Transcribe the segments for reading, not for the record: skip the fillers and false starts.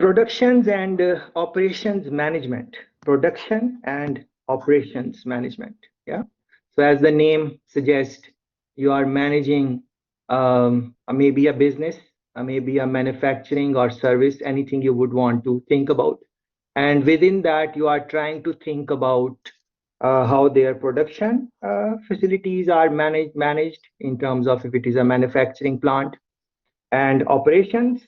Productions and operations management. Production and operations management. Yeah. So as the name suggests, you are managing maybe a business, maybe a manufacturing or service, anything you would want to think about. And within that, you are trying to think about how their production facilities are managed in terms of if it is a manufacturing plant, and operations,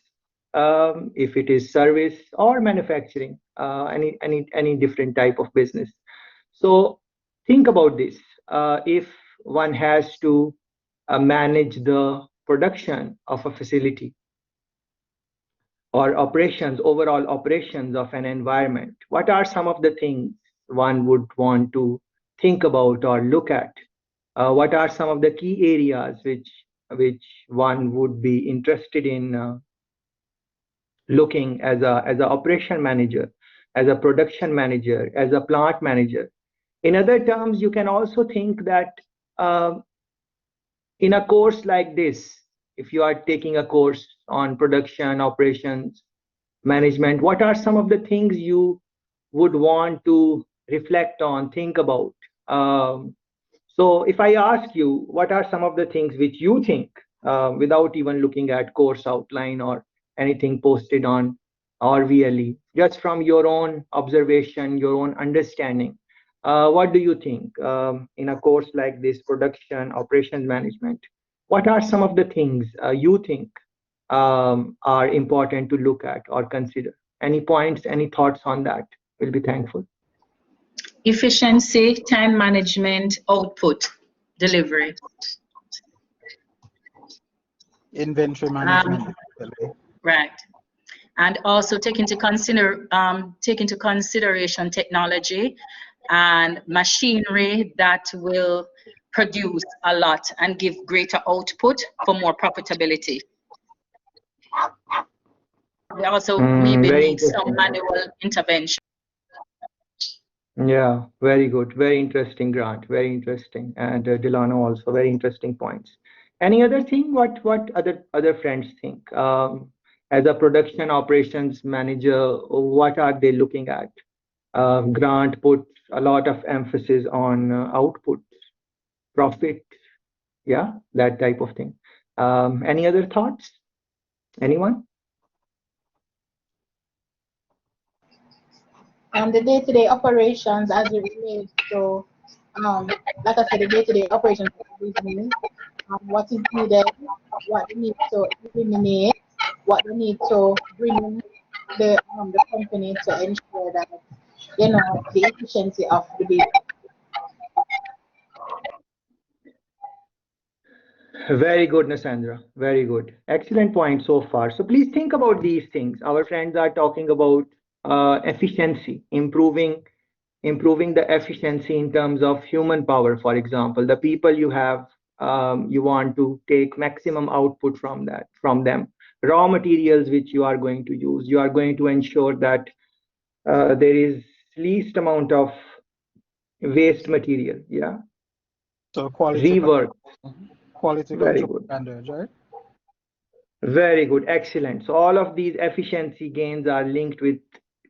if it is service or manufacturing, any different type of business. So think about this. If one has to manage the production of a facility or operations, overall operations of an environment, what are some of the things one would want to think about or look at? What are some of the key areas which one would be interested in looking as a operation manager, as a production manager, as a plant manager? In other terms, you can also think that in a course like this, if you are taking a course on production, operations, management, what are some of the things you would want to reflect on, think about? So if I ask you, what are some of the things which you think, without even looking at course outline or anything posted on RVLE, just from your own observation, your own understanding, what do you think in a course like this, production, operations management? What are some of the things you think are important to look at or consider? Any points, any thoughts on that? We'll be thankful. Efficiency, time management, output, delivery. Inventory management. Right. And also take into consideration technology and machinery that will produce a lot and give greater output for more profitability. We also maybe need some manual intervention. Yeah, very good. Very interesting, Grant. Very interesting. And Delano also, very interesting points. Any other thing? What other friends think? As a production operations manager, what are they looking at? Grant put a lot of emphasis on output, profit, yeah, that type of thing. Any other thoughts? Anyone? The day-to-day operations as it relates to, like I said, the day-to-day operations of the business, what is needed, what they need to eliminate, what they need to bring in the company to ensure that, you know, the efficiency of the business. Very good, Nasandra. Very good. Excellent point so far. So please think about these things. Our friends are talking about efficiency, improving the efficiency in terms of human power, for example. The people you have, you want to take maximum output from them. Raw materials which you are going to use, you are going to ensure that there is least amount of waste material. Yeah. So quality. Rework. Quality Very control good. standards, right? Very good. Excellent. So all of these efficiency gains are linked with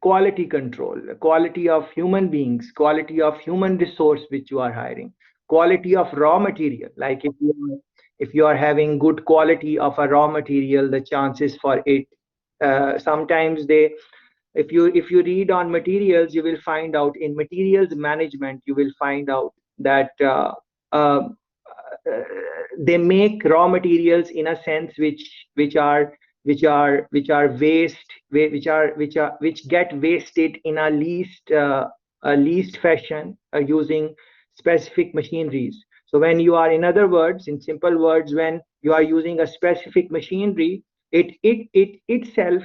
quality control, quality of human beings, quality of human resource which you are hiring, quality of raw material. Like if you are having good quality of a raw material, the chances for it, sometimes if you read on materials, you will find out in materials management, you will find out that they make raw materials in a sense which get wasted in a least fashion using specific machineries. So when you are, in other words, in simple words, when you are using a specific machinery, it itself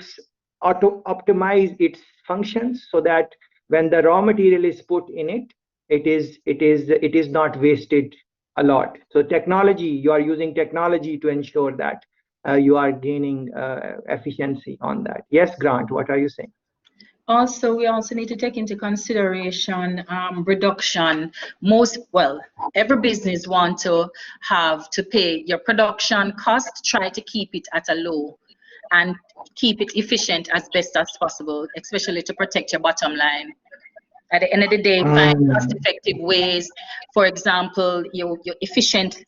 optimize its functions so that when the raw material is put in it is not wasted a lot. So technology, you are using technology to ensure that you are gaining efficiency on that. Yes, Grant, what are you saying? Also, we also need to take into consideration reduction. Every business want to have to pay your production cost, try to keep it at a low and keep it efficient as best as possible, especially to protect your bottom line. At the end of the day, find cost-effective ways. For example, your efficient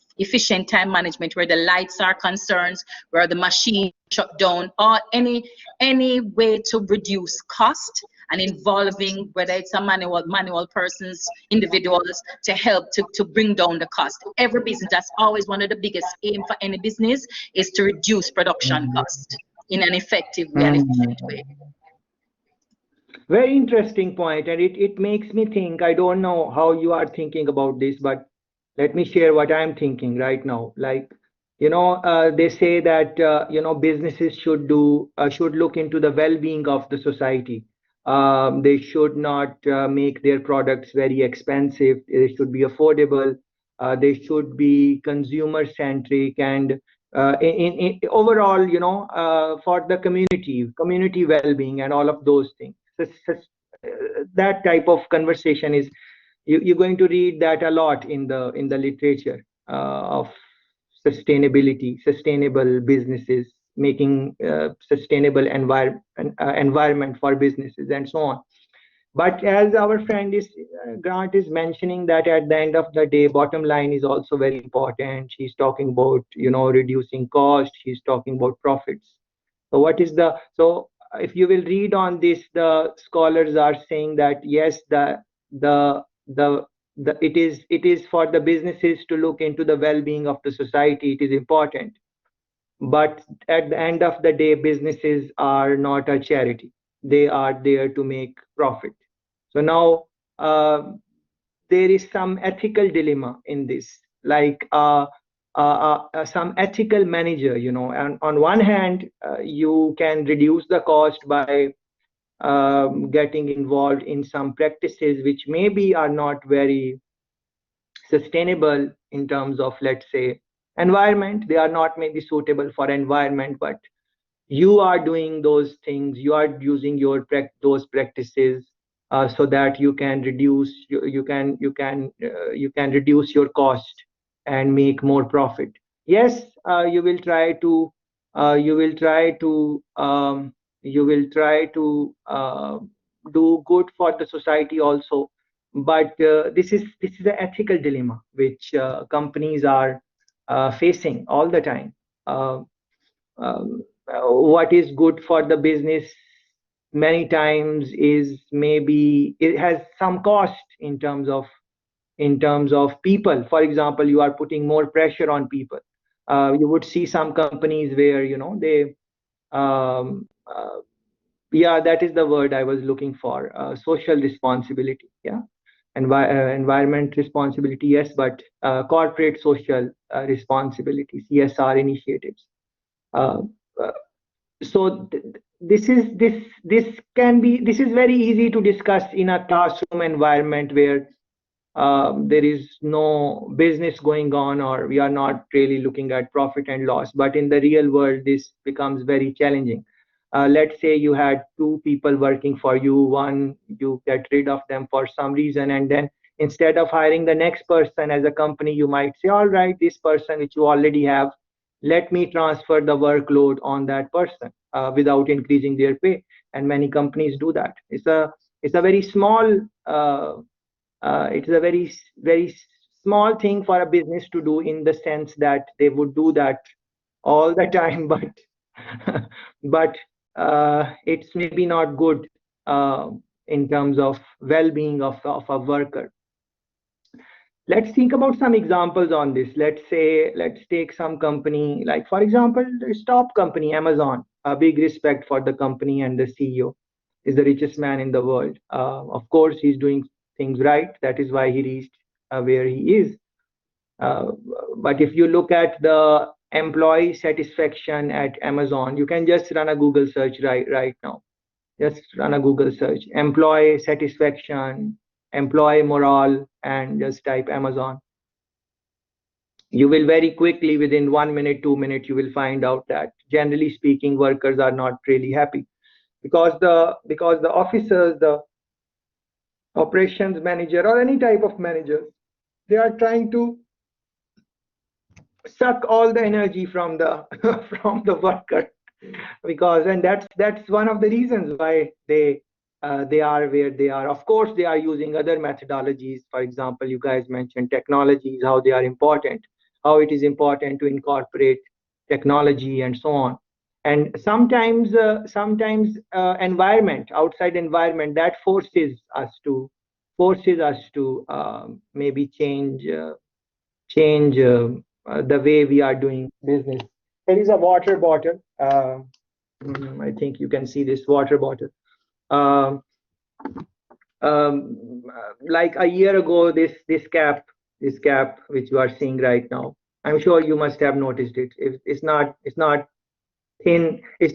time management, where the lights are concerned, where the machine shut down, or any way to reduce cost, and involving whether it's a manual persons, individuals, to help to bring down the cost. Every business, that's always one of the biggest aim for any business, is to reduce production cost in an effective way and efficient way. Very interesting point, and it makes me think. I don't know how you are thinking about this, but let me share what I'm thinking right now. Like, they say that businesses should look into the well-being of the society. They should not make their products very expensive. They should be affordable. They should be consumer-centric, and in overall, for the community well-being and all of those things. That type of conversation is you're going to read that a lot in the literature of sustainability, sustainable businesses, making sustainable environment for businesses, and so on. But as our friend Grant is mentioning, that at the end of the day, bottom line is also very important. She's talking about reducing cost. She's talking about profits. So if you will read on this, the scholars are saying that yes, it is for the businesses to look into the well-being of the society. It is important, but at the end of the day, businesses are not a charity. They are there to make profit. So now there is some ethical dilemma in this, like some ethical manager, and on one hand, you can reduce the cost by getting involved in some practices which maybe are not very sustainable in terms of, let's say, environment. They are not maybe suitable for environment, but you are doing those things. You are using those practices so that you can reduce your cost and make more profit. Yes, you will try to do good for the society also, but this is an ethical dilemma which companies are facing all the time. What is good for the business many times is maybe it has some cost in terms of people. For example, you are putting more pressure on people. You would see some companies where they that is the word I was looking for, social responsibility. Environment responsibility, yes, but corporate social responsibility, CSR initiatives. So this is very easy to discuss in a classroom environment where there is no business going on, or we are not really looking at profit and loss. But in the real world, this becomes very challenging. Let's say you had two people working for you. One, you get rid of them for some reason, and then instead of hiring the next person as a company, you might say, all right, this person which you already have, let me transfer the workload on that person without increasing their pay. And many companies do that. It's a very small it's a very small thing for a business to do, in the sense that they would do that all the time, but it's maybe not good in terms of well-being of a worker. Let's think about some examples on this. Let's take some company, like for example, the top company, Amazon. A big respect for the company, and the CEO is the richest man in the world. Of course, he's doing things right. That is why he reached where he is. But if you look at the employee satisfaction at Amazon, you can just run a Google search right now. Just run a Google search, employee satisfaction, employee morale, and just type Amazon. You will very quickly, within 1 minute, 2 minutes, you will find out that generally speaking, workers are not really happy. because the officers, the operations manager or any type of manager, they are trying to suck all the energy from the from the worker, because, and that's one of the reasons why they are where they are. Of course they are using other methodologies. For example, you guys mentioned technologies, how they are important, how it is important to incorporate technology and so on. And sometimes environment, outside environment, that forces us to maybe change the way we are doing business. There is a water bottle. I think you can see this water bottle. Like a year ago, this cap which you are seeing right now, I'm sure you must have noticed it. It's not thin. It's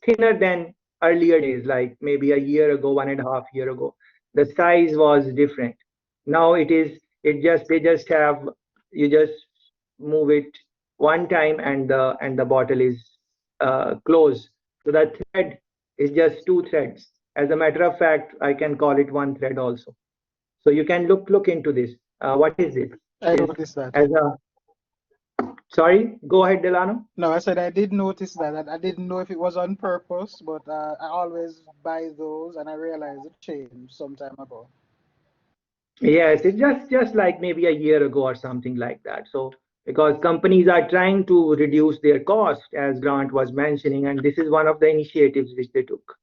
thinner than earlier days, like maybe a year ago, 1.5 years ago. The size was different. Now you just move it one time and the bottle is closed. So that thread is just 2 threads. As a matter of fact, I can call it 1 thread also. So you can look into this. What is it? I noticed that. Sorry, go ahead, Delano. No, I said I did notice that. I didn't know if it was on purpose, but I always buy those, and I realized it changed some time ago. Yes, it's just like maybe a year ago or something like that. So because companies are trying to reduce their cost, as Grant was mentioning, and this is one of the initiatives which they took.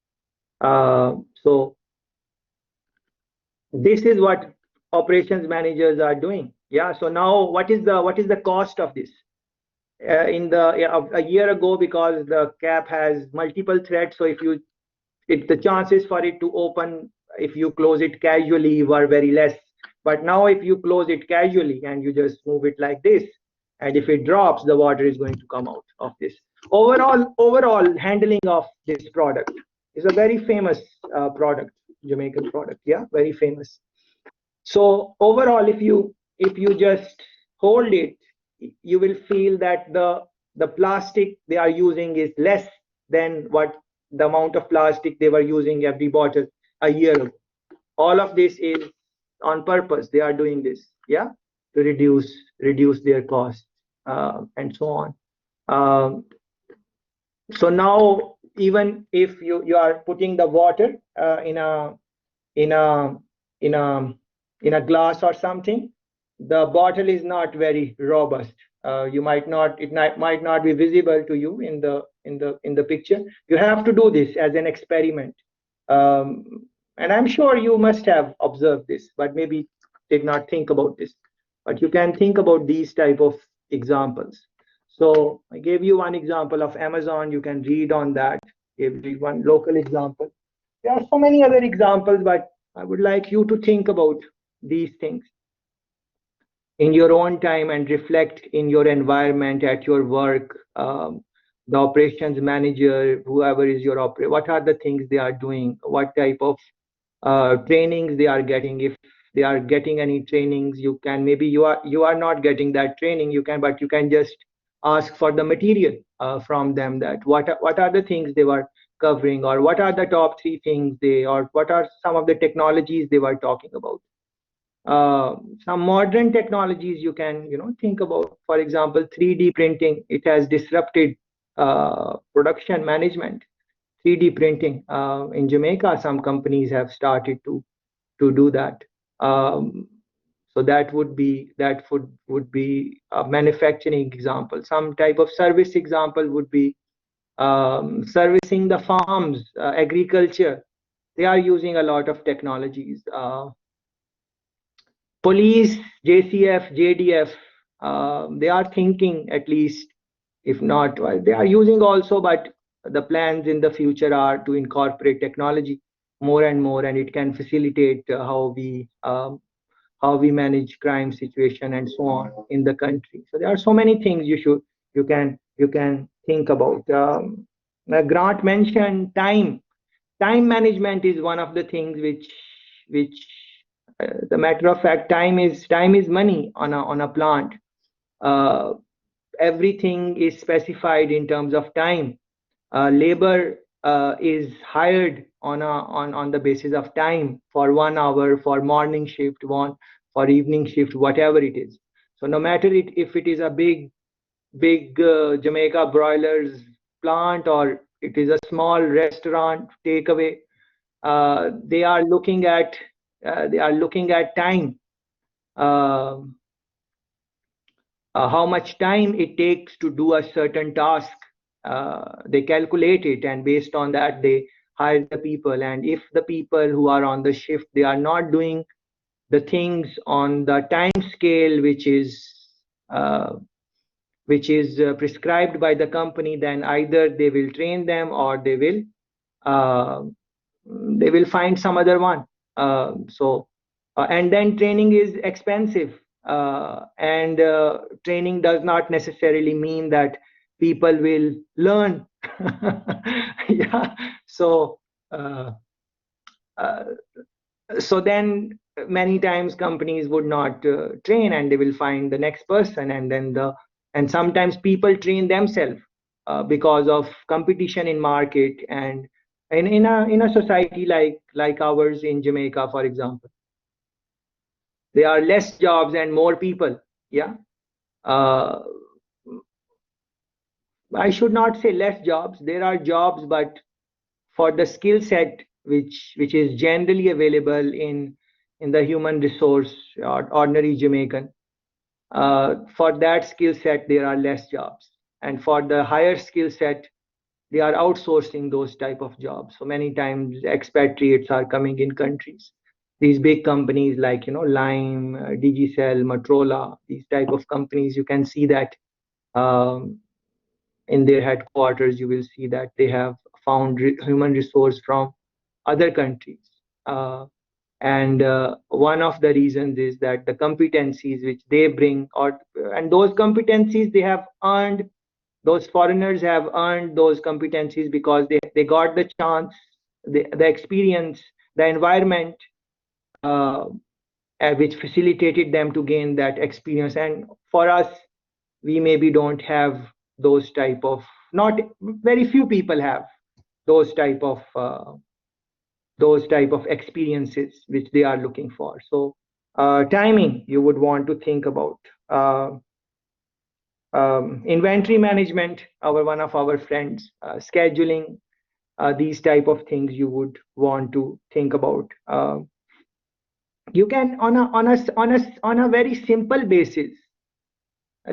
So this is what operations managers are doing. Yeah. So now, what is the cost of this? A year ago, because the cap has multiple threads, so the chances for it to open if you close it casually were very less. But now if you close it casually and you just move it like this, and if it drops, the water is going to come out of this. Overall handling of this product is a very famous product, Jamaican product. Yeah, very famous. So overall, if you just hold it, you will feel that the plastic they are using is less than what the amount of plastic they were using every bottle a year ago. All of this is on purpose. They are doing this, yeah, to reduce their costs and so on. So now, even if you are putting the water in a glass or something, the bottle is not very robust. It might not be visible to you in the picture. You have to do this as an experiment, and I'm sure you must have observed this, but maybe did not think about this. But you can think about these type of examples. So I gave you one example of Amazon. You can read on that. Gave you one local example. There are so many other examples, but I would like you to think about these things in your own time and reflect in your environment, at your work. The operations manager, whoever is your operator, what are the things they are doing? What type of trainings they are getting? If they are getting any trainings, you can, maybe you are not getting that training, but you can just ask for the material from them, that what are the things they were covering, or what are the top 3 things or what are some of the technologies they were talking about. Some modern technologies you can think about. For example, 3D printing. It has disrupted production management. 3D printing in Jamaica, some companies have started to do that. So that would be a manufacturing example. Some type of service example would be servicing the farms, agriculture. They are using a lot of technologies. Police, JCF, JDF, they are thinking, at least, if not, they are using also, but the plans in the future are to incorporate technology more and more, and it can facilitate how we manage crime situation and so on in the country. So there are so many things you can think about. Grant mentioned time. Time management is one of the things which the matter of fact, time is money on a plant. Everything is specified in terms of time. Labor is hired on the basis of time for 1 hour, for morning shift, one for evening shift, whatever it is. So no matter if it is a big Jamaica broilers plant or it is a small restaurant takeaway, they are looking at time, how much time it takes to do a certain task. They calculate it, and based on that they hire the people. And if the people who are on the shift, they are not doing the things on the time scale which is prescribed by the company, then either they will train them or they will find some other one. And then training is expensive, and training does not necessarily mean that people will learn. Yeah. So then many times companies would not train, and they will find the next person, and sometimes people train themselves because of competition in market, and in a society like ours in Jamaica, for example, there are less jobs and more people. Yeah. I should not say less jobs. There are jobs, but for the skill set which is generally available in the human resource or ordinary Jamaican, for that skill set there are less jobs, and for the higher skill set they are outsourcing those type of jobs. So many times expatriates are coming in countries. These big companies like Lime, Digicel, Motorola, these type of companies, you can see that in their headquarters, you will see that they have found human resource from other countries. And one of the reasons is that the competencies which they bring, and those competencies they have earned, those foreigners have earned those competencies because they got the chance, the experience, the environment which facilitated them to gain that experience. And for us, we maybe don't have those type of, not very few people have those type of experiences which they are looking for. So timing you would want to think about. Inventory management, one of our friends, scheduling, these type of things you would want to think about. You can on a very simple basis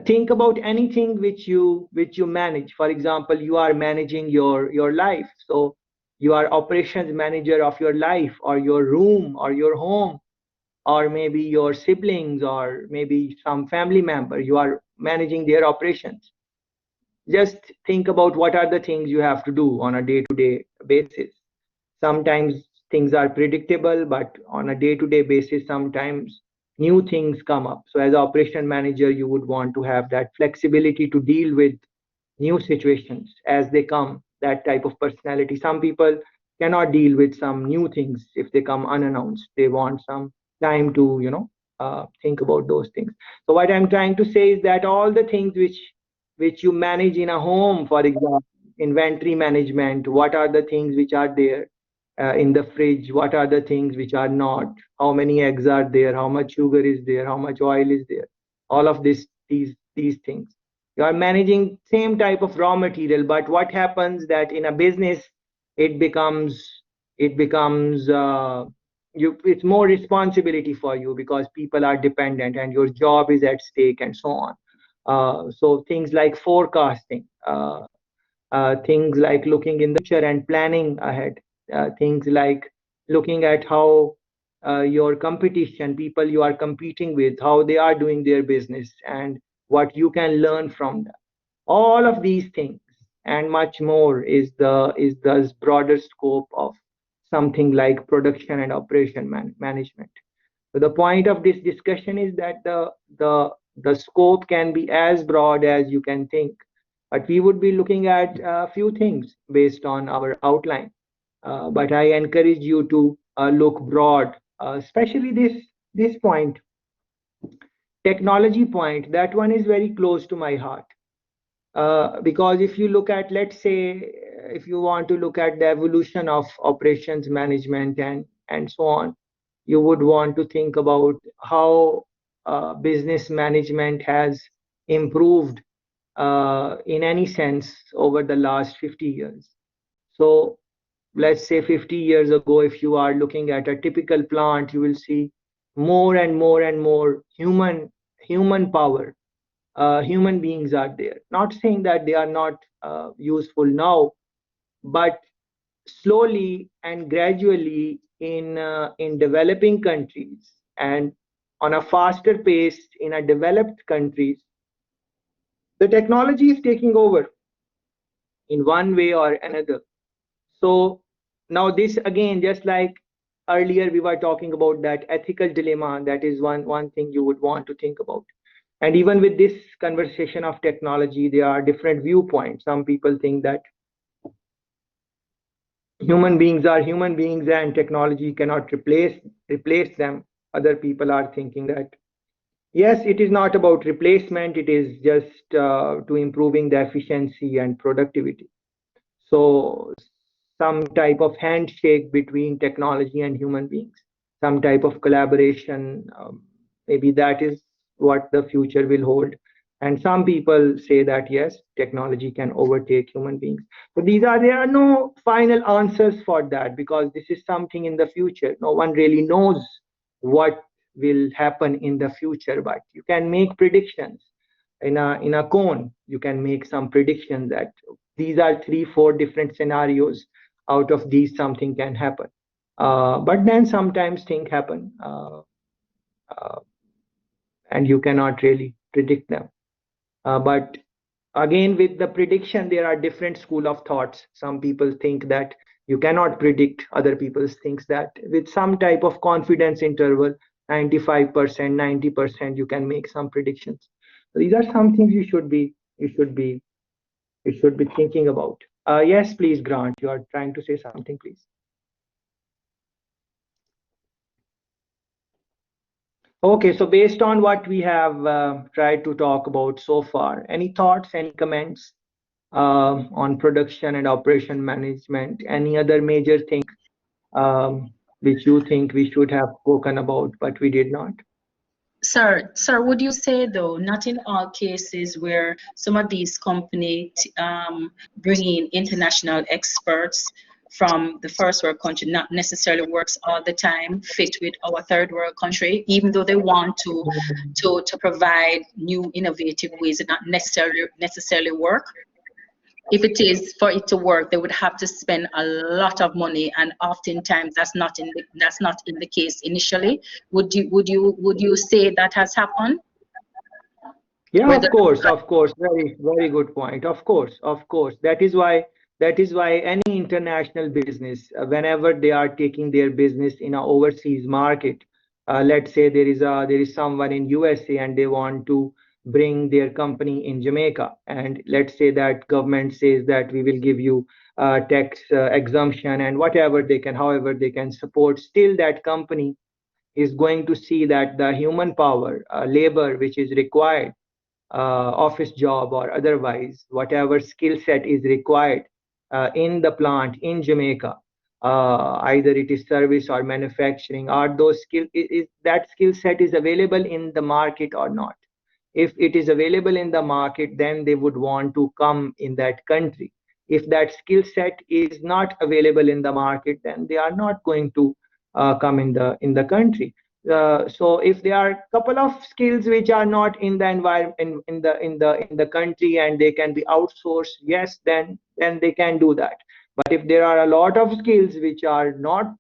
think about anything which you manage. For example, you are managing your life, so you are operations manager of your life, or your room, or your home, or maybe your siblings, or maybe some family member. You are managing their operations. Just think about what are the things you have to do on a day-to-day basis. Sometimes things are predictable, but on a day-to-day basis, sometimes new things come up. So as an operation manager, you would want to have that flexibility to deal with new situations as they come, that type of personality. Some people cannot deal with some new things if they come unannounced. They want some time to think about those things. So what I'm trying to say is that all the things which you manage in a home, for example, inventory management, what are the things which are there in the fridge, what are the things which are not, how many eggs are there, how much sugar is there, how much oil is there, all of these things. You are managing same type of raw material, but what happens that in a business it becomes it's more responsibility for you because people are dependent and your job is at stake and so on. So things like forecasting, things like looking in the future and planning ahead, things like looking at how your competition, people you are competing with, how they are doing their business and what you can learn from them. All of these things and much more is the broader scope of something like production and operation management. So the point of this discussion is that the scope can be as broad as you can think, but we would be looking at a few things based on our outline. But I encourage you to look broad, especially this point, technology point. That one is very close to my heart. Because if you look at, let's say, if you want to look at the evolution of operations management and so on, you would want to think about how business management has improved in any sense over the last 50 years. So let's say 50 years ago, if you are looking at a typical plant, you will see more and more and more human power. Human beings are there. Not saying that they are not useful now, but slowly and gradually in developing countries and on a faster pace in a developed countries, the technology is taking over in one way or another. So now this again, just like earlier we were talking about that ethical dilemma, that is one thing you would want to think about. And even with this conversation of technology, there are different viewpoints. Some people think that human beings are human beings and technology cannot replace them. Other people are thinking that yes, it is not about replacement, it is just to improving the efficiency and productivity. So some type of handshake between technology and human beings, some type of collaboration, maybe that is what the future will hold. And some people say that yes, technology can overtake human beings. So there are no final answers for that, because this is something in the future. No one really knows what will happen in the future, but you can make predictions in a cone. You can make some predictions that these are 3-4 different scenarios. Out of these, something can happen. But then sometimes things happen, and you cannot really predict them. But again, with the prediction, there are different school of thoughts. Some people think that you cannot predict. Other people think that with some type of confidence interval, 95%, 90%, you can make some predictions. So these are some things you should be thinking about. Yes, please, Grant, you are trying to say something, please. Okay, so based on what we have tried to talk about so far, any thoughts, any comments on production and operation management? Any other major thing which you think we should have spoken about, but we did not? Sir, would you say though, not in all cases where some of these companies bring in international experts from the first world country not necessarily works all the time fit with our third world country, even though they want to provide new innovative ways that not necessarily work? If it is for it to work, they would have to spend a lot of money, and oftentimes that's not in the case initially. Would you say that has happened? Yeah, Whether of course, very good point. Of course. That is why any international business, whenever they are taking their business in an overseas market, let's say there is someone in USA and they want to bring their company in Jamaica, and let's say that government says that we will give you tax exemption and whatever they can, however they can support, still that company is going to see that the human power, labor which is required, office job or otherwise, whatever skill set is required in the plant in Jamaica, either it is service or manufacturing, are those is that skill set is available in the market or not? If it is available in the market, then they would want to come in that country. If that skill set is not available in the market, then they are not going to come in the country. So if there are a couple of skills which are not in the environment in the country and they can be outsourced, yes, then they can do that. But if there are a lot of skills which are not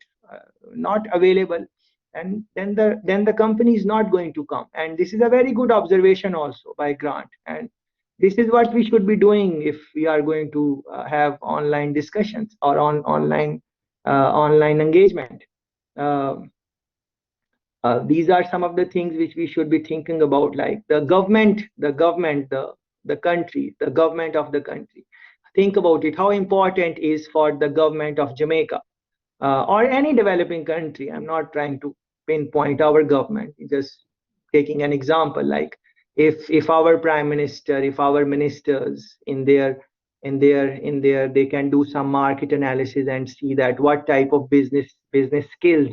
available, and then the company is not going to come. And this is a very good observation also by Grant, and this is what we should be doing if we are going to have online discussions or online engagement. These are some of the things which we should be thinking about, like the government of the country. Think about it, how important is for the government of Jamaica or any developing country. I'm not trying to pinpoint our government, just taking an example, like if our prime minister, if our ministers in their they can do some market analysis and see that what type of business skills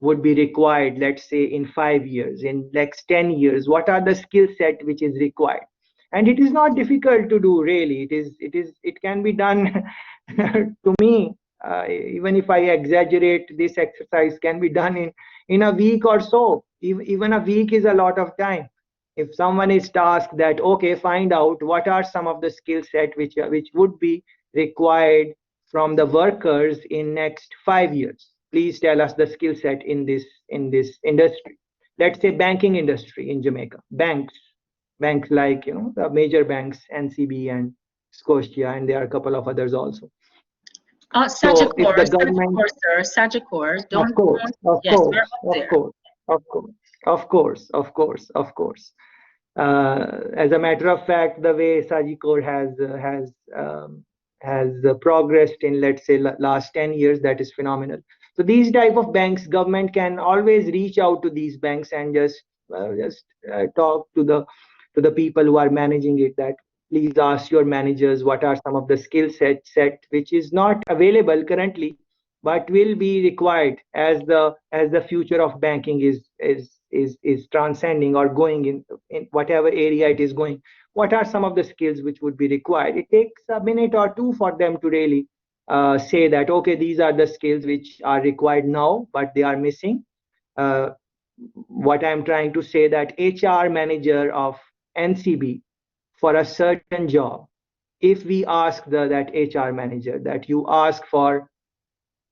would be required, let's say in 5 years, in next 10 years, what are the skill set which is required. And it is not difficult to do, really. It can be done. To me, even if I exaggerate, this exercise can be done in a week or so. Even a week is a lot of time. If someone is tasked that, okay, find out what are some of the skill set which would be required from the workers in next 5 years. Please tell us the skill set in this industry. Let's say banking industry in Jamaica. Banks like, the major banks, NCB and Scotia, and there are a couple of others also. So if the government, Sagicor, of course. As a matter of fact, the way Sagicor has progressed in, let's say, last 10 years, that is phenomenal. So these type of banks, government can always reach out to these banks and just talk to the people who are managing it, that please ask your managers what are some of the skill set which is not available currently, but will be required as the future of banking is transcending or going in whatever area it is going. What are some of the skills which would be required? It takes a minute or two for them to really say that, okay, these are the skills which are required now, but they are missing. What I'm trying to say, that HR manager of NCB for a certain job, if we ask that HR manager that you ask for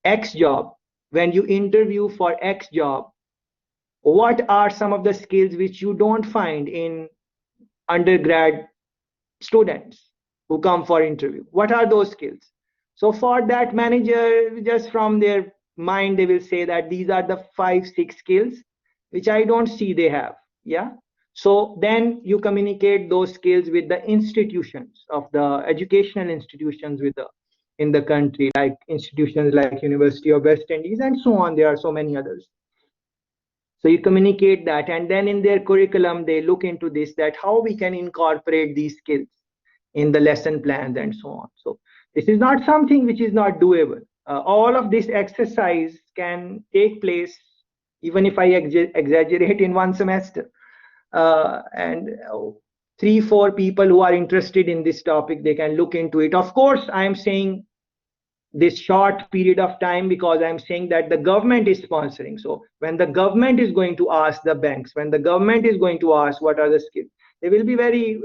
X job, when you interview for X job, what are some of the skills which you don't find in undergrad students who come for interview? What are those skills? So for that manager, just from their mind, they will say that these are the 5-6 skills which I don't see they have. Yeah. So then you communicate those skills with the institutions of the educational institutions in the country, like institutions like University of West Indies and so on. There are so many others. So you communicate that, and then in their curriculum, they look into this, that how we can incorporate these skills in the lesson plans and so on. So this is not something which is not doable. All of this exercise can take place, even if I exaggerate, in one semester. And 3-4 people who are interested in this topic, they can look into it. Of course, I am saying this short period of time because I'm saying that the government is sponsoring. So when the government is going to ask the banks, when the government is going to ask what are the skills, they will be very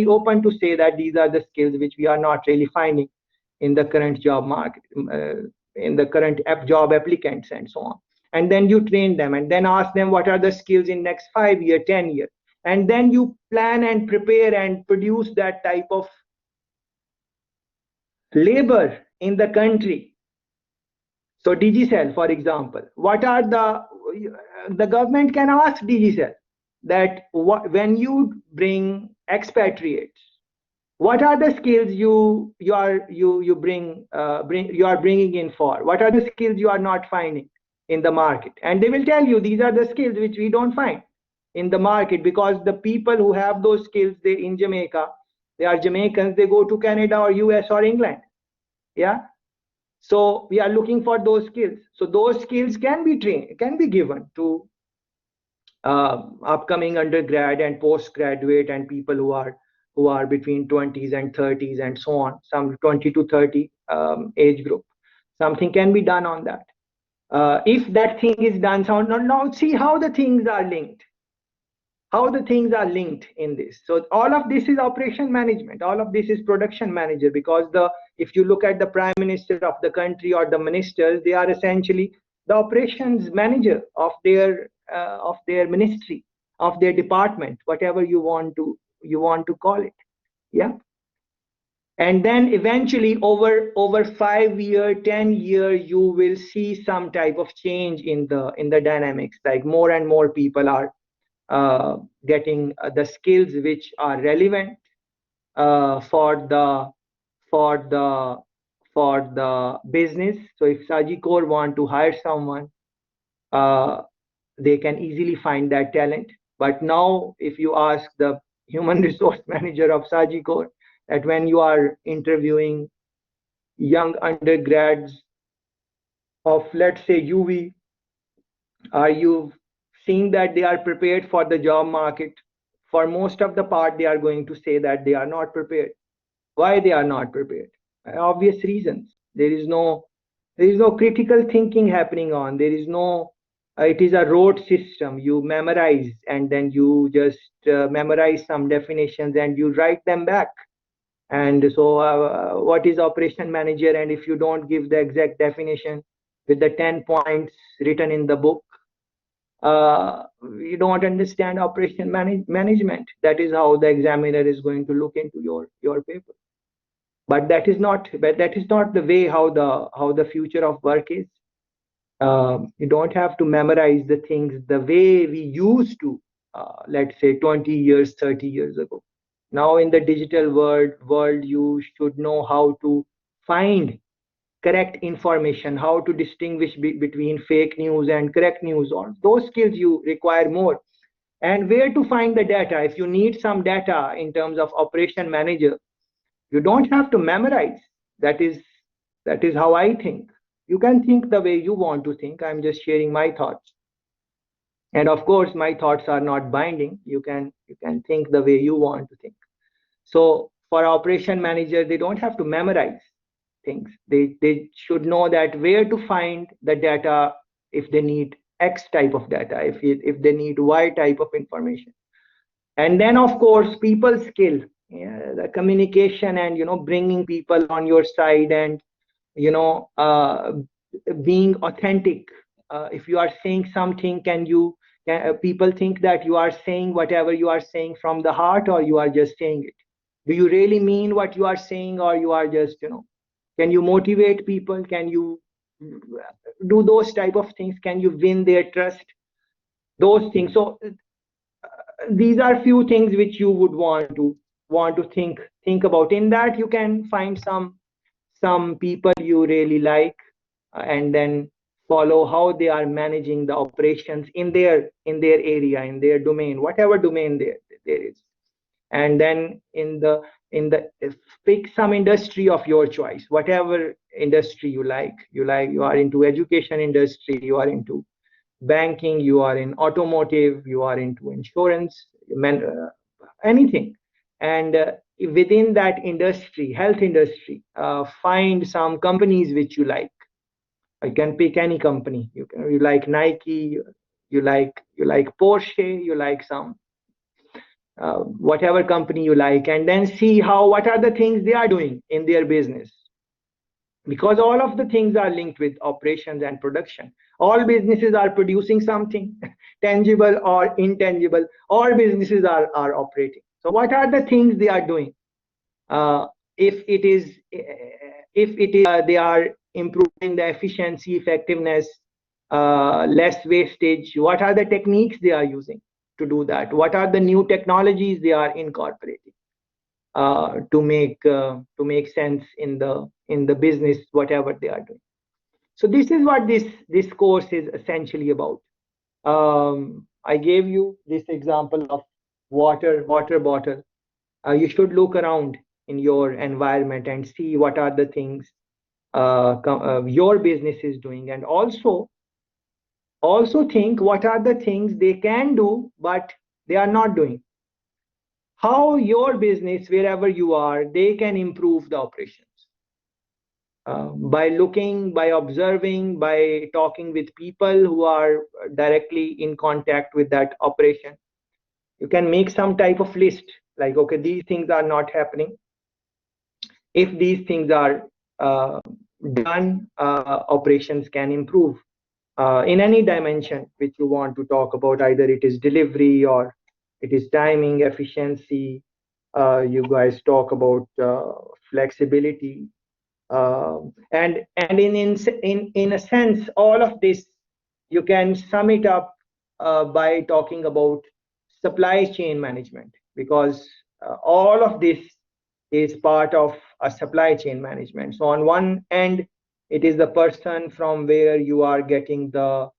open to say that these are the skills which we are not really finding in the current job market, in the current job applicants and so on. And then you train them and then ask them what are the skills in next 5 years, 10 years. And then you plan and prepare and produce that type of labor in the country. So Digicel, for example, what are the government can ask Digicel that when you bring expatriates, what are the skills you are bringing in for? What are the skills you are not finding in the market? And they will tell you these are the skills which we don't find in the market, because the people who have those skills, they in Jamaica, they are Jamaicans, they go to Canada or US or England. Yeah. So we are looking for those skills. So those skills can be trained, can be given to upcoming undergrad and postgraduate and people who are between 20s and 30s and so on, some 20 to 30 age group. Something can be done on that. If that thing is done, so now see how the things are linked. How the things are linked in this. So all of this is operation management. All of this is production manager, because if you look at the prime minister of the country or the ministers, they are essentially the operations manager of their ministry, of their department, whatever you want to call it. Yeah. And then eventually over 5 year, 10 year, you will see some type of change in the dynamics. Like more and more people are getting the skills which are relevant for the business. So if Sagicor want to hire someone, they can easily find that talent. But now if you ask the human resource manager of Sagicor, that when you are interviewing young undergrads of, let's say, UV, are you seeing that they are prepared for the job market? For most of the part, they are going to say that they are not prepared. Why they are not prepared? Obvious reasons. There is no critical thinking happening on. There is no, it is a rote system. You memorize and then you just memorize some definitions and you write them back. And so what is operation manager? And if you don't give the exact definition with the 10 points written in the book, you don't understand operation management. That is how the examiner is going to look into your paper. But that is not the way how the future of work is. You don't have to memorize the things the way we used to, let's say 20 years, 30 years ago. Now in the digital world, you should know how to find correct information, how to distinguish between fake news and correct news. All those skills you require more. And where to find the data? If you need some data in terms of operation manager, you don't have to memorize. That is how I think. You can think the way you want to think. I'm just sharing my thoughts. And of course, my thoughts are not binding. You can think the way you want to think. So for operation manager, they don't have to memorize things. They should know that where to find the data if they need X type of data, if they need Y type of information. And then of course, people skill, the communication and bringing people on your side and being authentic. If you are saying something, people think that you are saying whatever you are saying from the heart, or you are just saying it. Do you really mean what you are saying, or you are just can you motivate people? Can you do those type of things? Can you win their trust? Those things. So these are few things which you would want to think about. In that, you can find some people you really like, and then follow how they are managing the operations in their area, in their domain, whatever domain there is. And then in the pick some industry of your choice, whatever industry you like. You are into education industry, you are into banking, you are in automotive, you are into insurance, anything. And within that industry, health industry, find some companies which you like. You can pick any company. You like Nike, you like Porsche, you like some whatever company you like, and then see what are the things they are doing in their business, because all of the things are linked with operations and production. All businesses are producing something tangible or intangible. All businesses are operating. So what are the things they are doing? If it is they are improving the efficiency, effectiveness, less wastage, what are the techniques they are using to do that? What are the new technologies they are incorporating to make sense in the business, whatever they are doing? So this is what this course is essentially about. I gave you this example of water bottle. You should look around in your environment and see what are the things your business is doing, and also think what are the things they can do but they are not doing. How your business, wherever you are, they can improve the operations. By looking, by observing, by talking with people who are directly in contact with that operation. You can make some type of list, like, okay, these things are not happening. If these things are done, operations can improve in any dimension which you want to talk about. Either it is delivery or it is timing, efficiency. You guys talk about flexibility, and in a sense, all of this you can sum it up by talking about supply chain management, because all of this is part of a supply chain management. So on one end, it is the person from where you are getting the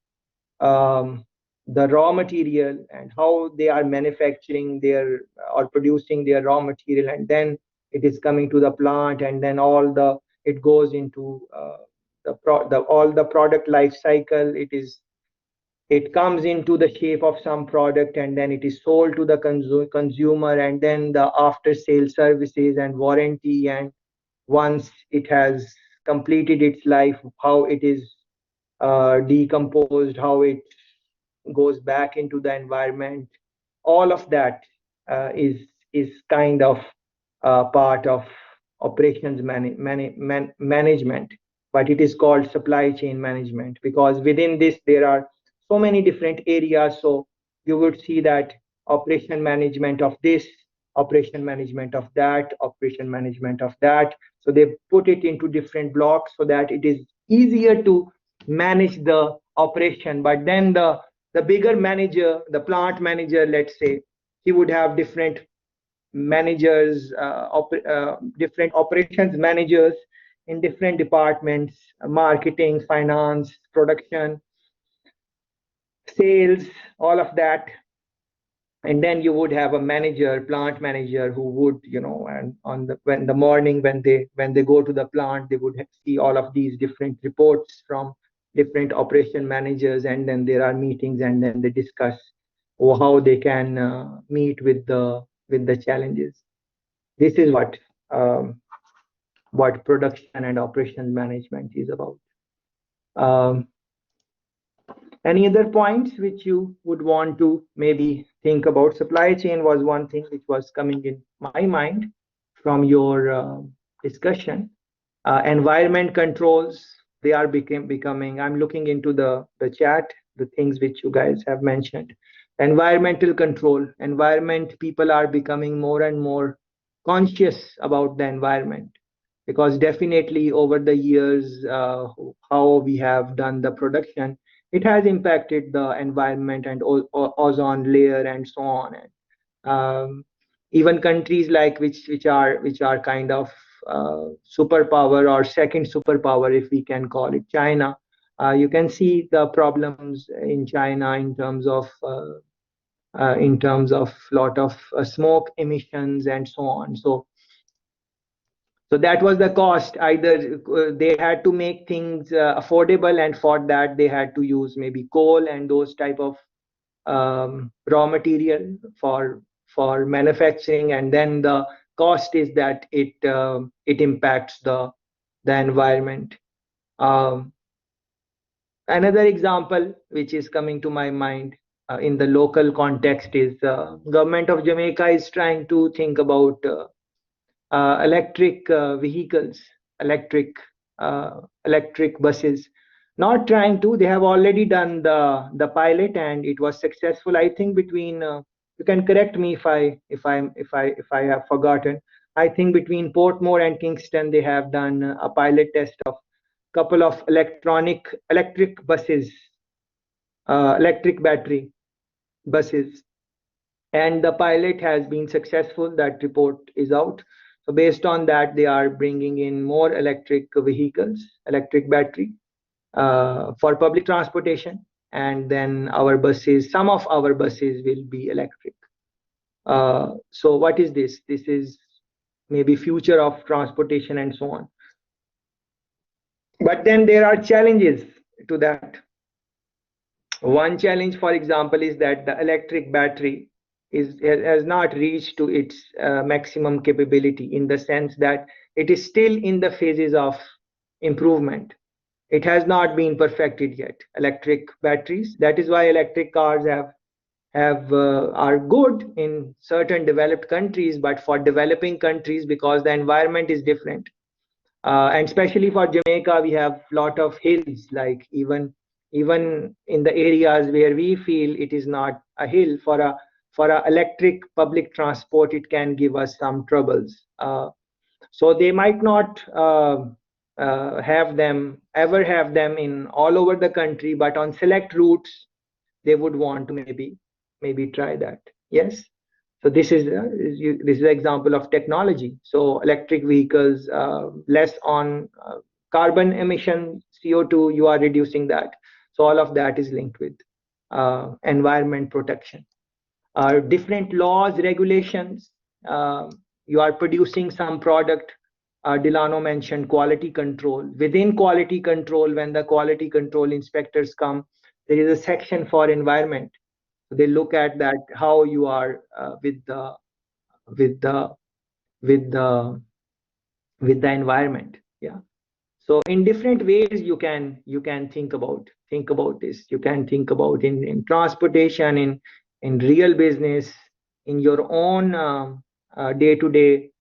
raw material and how they are manufacturing their or producing their raw material, and then it is coming to the plant, and then it goes into all the product life cycle. It comes into the shape of some product, and then it is sold to the consumer, and then the after sale services and warranty, and once it has completed its life, how it is decomposed, how it goes back into the environment. All of that is kind of part of operations management, but it is called supply chain management, because within this there are so many different areas. So you would see that operation management of this, operation management of that, operation management of that. So they put it into different blocks so that it is easier to manage the operation. But then the bigger manager, the plant manager, let's say, he would have different managers, different operations managers in different departments: marketing, finance, production, sales, all of that. And then you would have a manager, plant manager, who would, and when the morning, when they go to the plant, they would see all of these different reports from different operation managers, and then there are meetings, and then they discuss how they can meet with the challenges. This is what production and operations management is about. Any other points which you would want to maybe think about? Supply chain was one thing which was coming in my mind from your discussion. Environment controls, they are becoming, I'm looking into the chat, the things which you guys have mentioned. Environmental control, people are becoming more and more conscious about the environment, because definitely over the years, how we have done the production, it has impacted the environment and ozone layer and so on. And even countries like which are kind of superpower or second superpower, if we can call it, China. You can see the problems in China in terms of lot of smoke emissions and so on. So that was the cost. Either they had to make things affordable, and for that they had to use maybe coal and those type of raw material for manufacturing, and then the cost is that it impacts the environment. Another example which is coming to my mind in the local context is government of Jamaica is trying to think about electric vehicles, electric buses. Not trying to, they have already done the pilot, and it was successful. I think between you can correct me if I have forgotten. I think between Portmore and Kingston they have done a pilot test of couple of electric buses, electric battery buses, and the pilot has been successful. That report is out. So based on that, they are bringing in more electric vehicles, electric battery for public transportation, and then our buses, some of our buses will be electric. So what is this? This is maybe future of transportation and so on. But then there are challenges to that. One challenge, for example, is that the electric battery has not reached to its maximum capability, in the sense that it is still in the phases of improvement. It has not been perfected yet, electric batteries. That is why electric cars are good in certain developed countries, but for developing countries, because the environment is different, and especially for Jamaica, we have lot of hills. Like even in the areas where we feel it is not a hill, for a electric public transport, it can give us some troubles. So they might not have them in all over the country, but on select routes they would want to maybe try that. Yes. So this is an example of technology. So electric vehicles, less on carbon emission, CO2, you are reducing that. So all of that is linked with environment protection. Different laws, regulations. you are producing some product. Delano mentioned quality control. Within quality control, when the quality control inspectors come, there is a section for environment. They look at that, how you are with the environment. Yeah. So in different ways you can think about this. You can think about in transportation, in real business, in your own day-to-day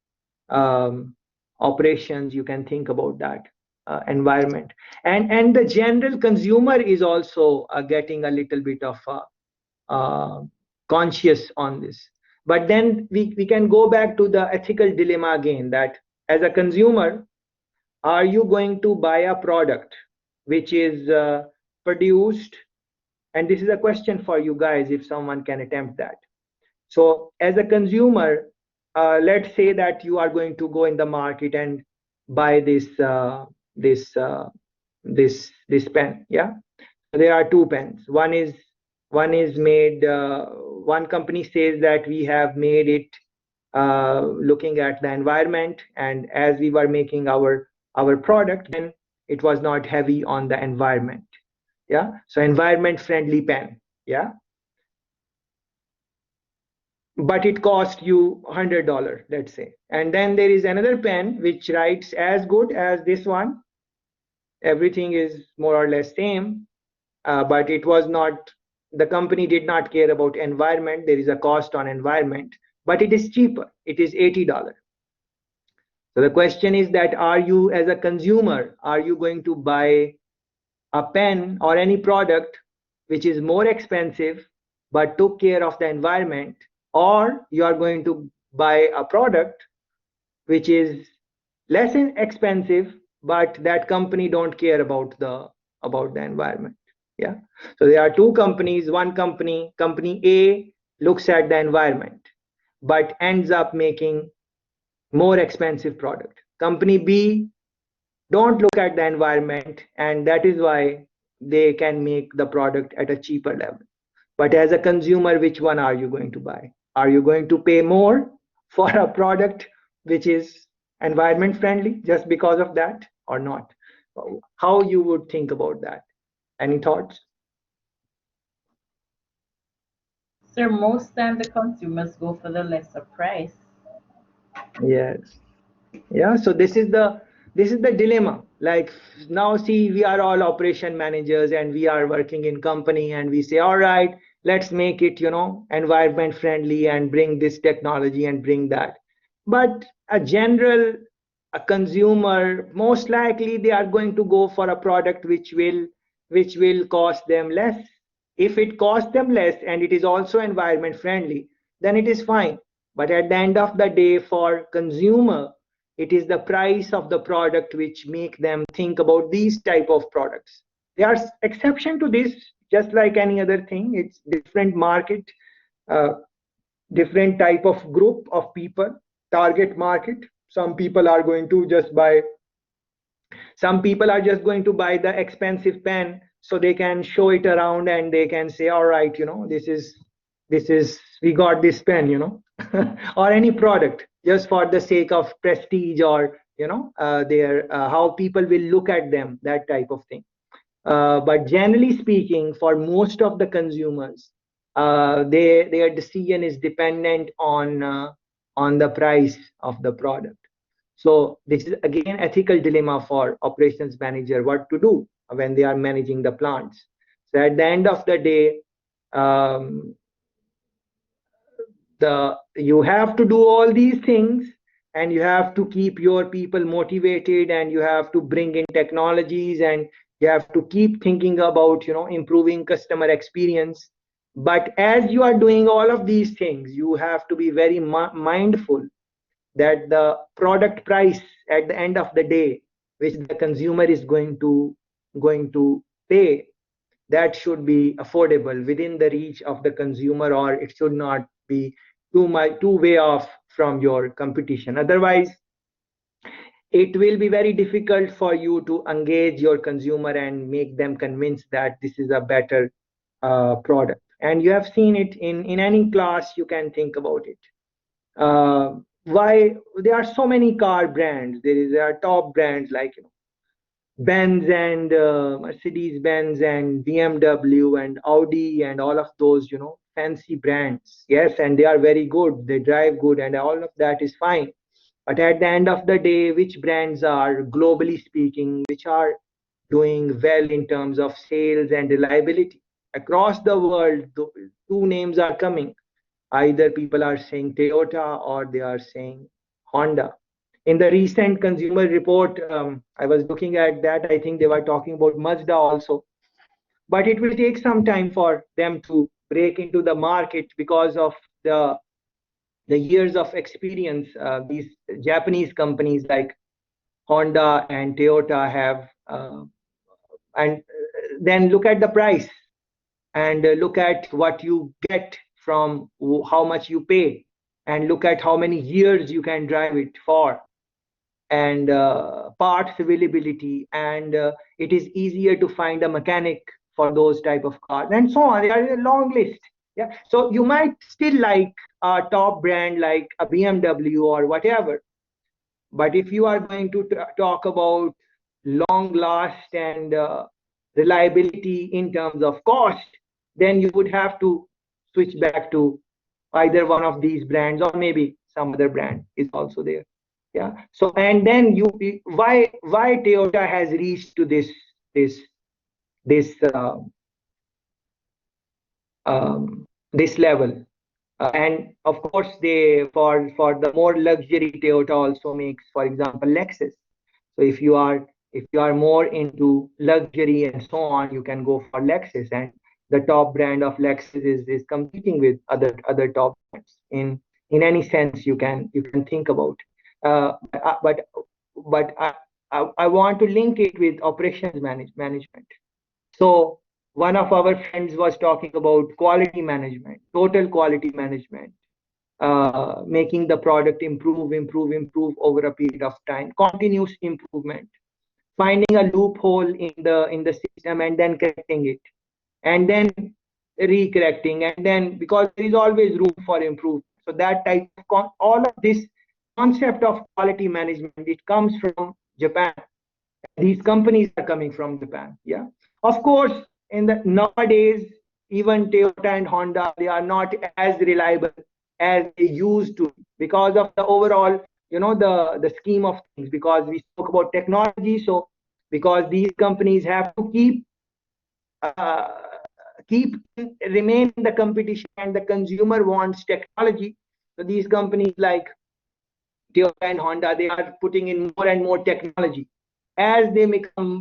operations. You can think about that environment, and the general consumer is also getting a little bit of conscious on this. But then we can go back to the ethical dilemma again, that as a consumer, are you going to buy a product which is produced? And this is a question for you guys, if someone can attempt that. So as a consumer, let's say that you are going to go in the market and buy this pen. Yeah, there are two pens. One is made. One company says that we have made it looking at the environment, and as we were making our product, then it was not heavy on the environment. Yeah, so environment friendly pen. Yeah, but it cost you $100, let's say. And then there is another pen which writes as good as this one. Everything is more or less same, but it was not, the company did not care about environment. There is a cost on environment, but it is cheaper. It is $80. So the question is that, are you as a consumer, are you going to buy a pen or any product which is more expensive but took care of the environment, or you are going to buy a product which is less expensive but that company don't care about the environment? Yeah, so there are two companies. One company A, looks at the environment but ends up making more expensive product. Company B don't look at the environment, and that is why they can make the product at a cheaper level. But as a consumer, which one are you going to buy? Are you going to pay more for a product which is environment friendly just because of that, or not? How you would think about that? Any thoughts? Sir, most time the consumers go for the lesser price. Yes. Yeah, so this is the dilemma. Like, now see, we are all operation managers and we are working in company, and we say, all right, let's make it, environment friendly and bring this technology and bring that. But a consumer, most likely they are going to go for a product which will cost them less. If it costs them less and it is also environment friendly, then it is fine. But at the end of the day, for consumer, it is the price of the product which make them think about these type of products. There are exception to this, just like any other thing. It's different market, different type of group of people, target market. Some people are going to just buy, some people are just going to buy the expensive pen so they can show it around and they can say, all right, this is we got this pen, or any product, just for the sake of prestige, or how people will look at them, that type of thing. But generally speaking, for most of the consumers, their decision is dependent on the price of the product. So this is again ethical dilemma for operations manager, what to do when they are managing the plants. So at the end of the day, you have to do all these things, and you have to keep your people motivated, and you have to bring in technologies, and you have to keep thinking about improving customer experience. But as you are doing all of these things, you have to be very mindful that the product price at the end of the day, which the consumer is going to pay, that should be affordable, within the reach of the consumer, or it should not be too way off from your competition. Otherwise, it will be very difficult for you to engage your consumer and make them convinced that this is a better product. And you have seen it in any class, you can think about it. why there are so many car brands. There are top brands like Benz and Mercedes Benz and BMW and Audi and all of those fancy brands. Yes, and they are very good. They drive good, and all of that is fine. But at the end of the day, which brands are globally speaking, which are doing well in terms of sales and reliability across the world? Two names are coming. Either people are saying Toyota or they are saying Honda. In the recent consumer report, I was looking at that. I think they were talking about Mazda also. But it will take some time for them to break into the market because of the years of experience these Japanese companies like Honda and Toyota have. And then look at the price and look at what you get from how much you pay, and look at how many years you can drive it for, and parts availability, and it is easier to find a mechanic for those type of cars, and so on. There is a long list. Yeah, so you might still like a top brand like a BMW or whatever, but if you are going to talk about long last and reliability in terms of cost, then you would have to switch back to either one of these brands, or maybe some other brand is also there. Yeah. So, and then why Toyota has reached to this this level. And of course, they for the more luxury, Toyota also makes, for example, Lexus. So if you are more into luxury and so on, you can go for Lexus, and the top brand of Lexus is competing with other top brands in any sense you can think about. But I want to link it with operations management. So one of our friends was talking about quality management, total quality management, making the product improve over a period of time, continuous improvement, finding a loophole in the system and then correcting it, and then recorrecting, and then, because there is always room for improvement. So that type of all of this concept of quality management, it comes from Japan. These companies are coming from Japan. Yeah, of course. In the nowadays, even Toyota and Honda, they are not as reliable as they used to, because of the overall, the scheme of things. Because we spoke about technology, so because these companies have to uh, keep remain in the competition, and the consumer wants technology. So these companies like Toyota and Honda, they are putting in more and more technology. As they become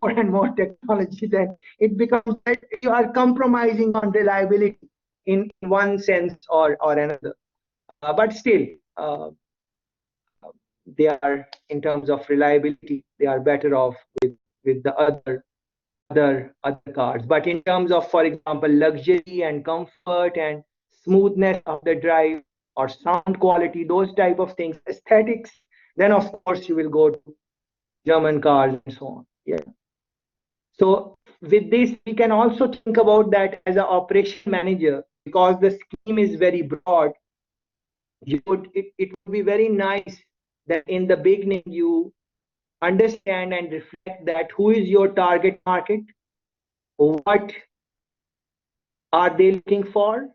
more and more technology, then it becomes that you are compromising on reliability in one sense or another. But still, uh, they are, in terms of reliability, they are better off with the other cars. But in terms of, for example, luxury and comfort and smoothness of the drive, or sound quality, those type of things, aesthetics, then of course you will go to German cars and so on. Yeah. So with this, we can also think about that as an operation manager, because the scheme is very broad. It would be very nice that in the beginning you understand and reflect that who is your target market, what are they looking for,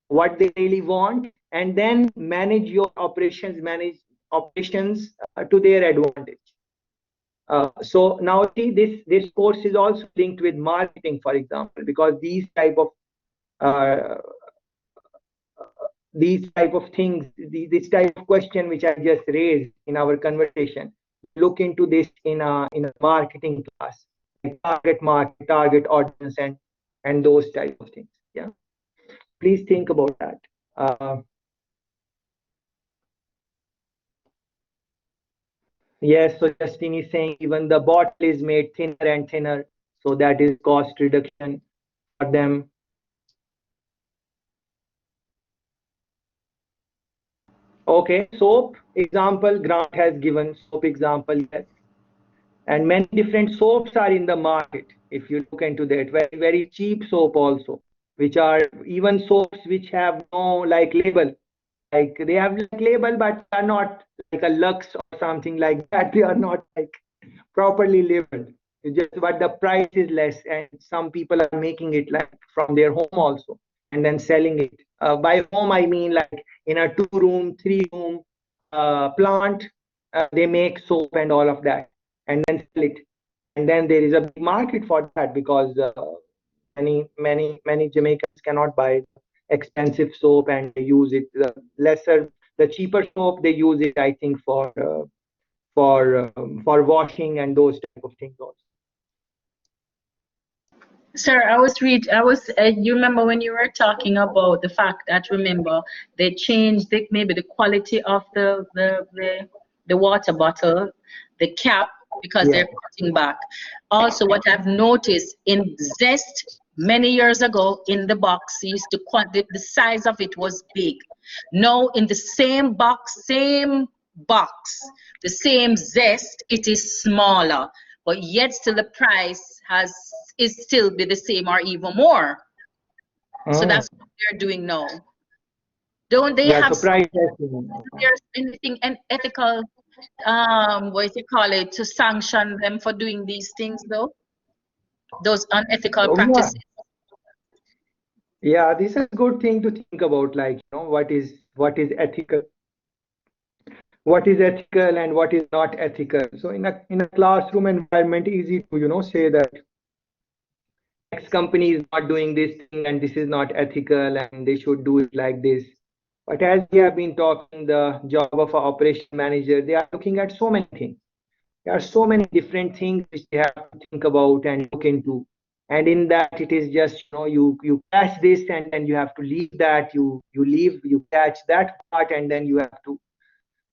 what they really want, and then manage your operations to their advantage. So now see, this course is also linked with marketing, for example, because uh, these type of things, this type of question which I just raised in our conversation, look into this in a marketing class, like target market, target audience, and those type of things. Yeah, please think about that. Yes, so Justin is saying even the bottle is made thinner and thinner, so that is cost reduction for them. Okay, soap example, Grant has given soap example, yes. And many different soaps are in the market. If you look into that, very, very cheap soap also, which are even soaps which have no like label. like they have like label, but are not like a Lux or something like that. They are not like properly labeled. It's just but the price is less, and some people are making it like from their home also, and then selling it. By home, I mean like in a 2-room, 3-room plant, they make soap and all of that, and then sell it. And then there is a big market for that because many Jamaicans cannot buy expensive soap, and they use it the cheaper soap they use it, I think, for washing and those type of things also. Sir, you remember when you were talking about the fact that, remember, they changed maybe the quality of the water bottle, the cap, because Yeah. they're cutting back. Also, what I've noticed in Zest many years ago in the box, the size of it was big. Now in the same box, the same Zest, it is smaller, but yet still the price is still be the same or even more. So that's what they're doing now. Don't they Yeah, have so price there's anything ethical, what do you call it, to sanction them for doing these things though? Those unethical practices. Yeah, this is a good thing to think about, like, what is ethical, and what is not ethical. So in a classroom environment, easy to say that X company is not doing this thing and this is not ethical and they should do it like this. But as we have been talking, the job of an operation manager, they are looking at so many things. There are so many different things which they have to think about and look into. And in that, it is just, you catch this and then you have to leave that, you catch that part and then you have to.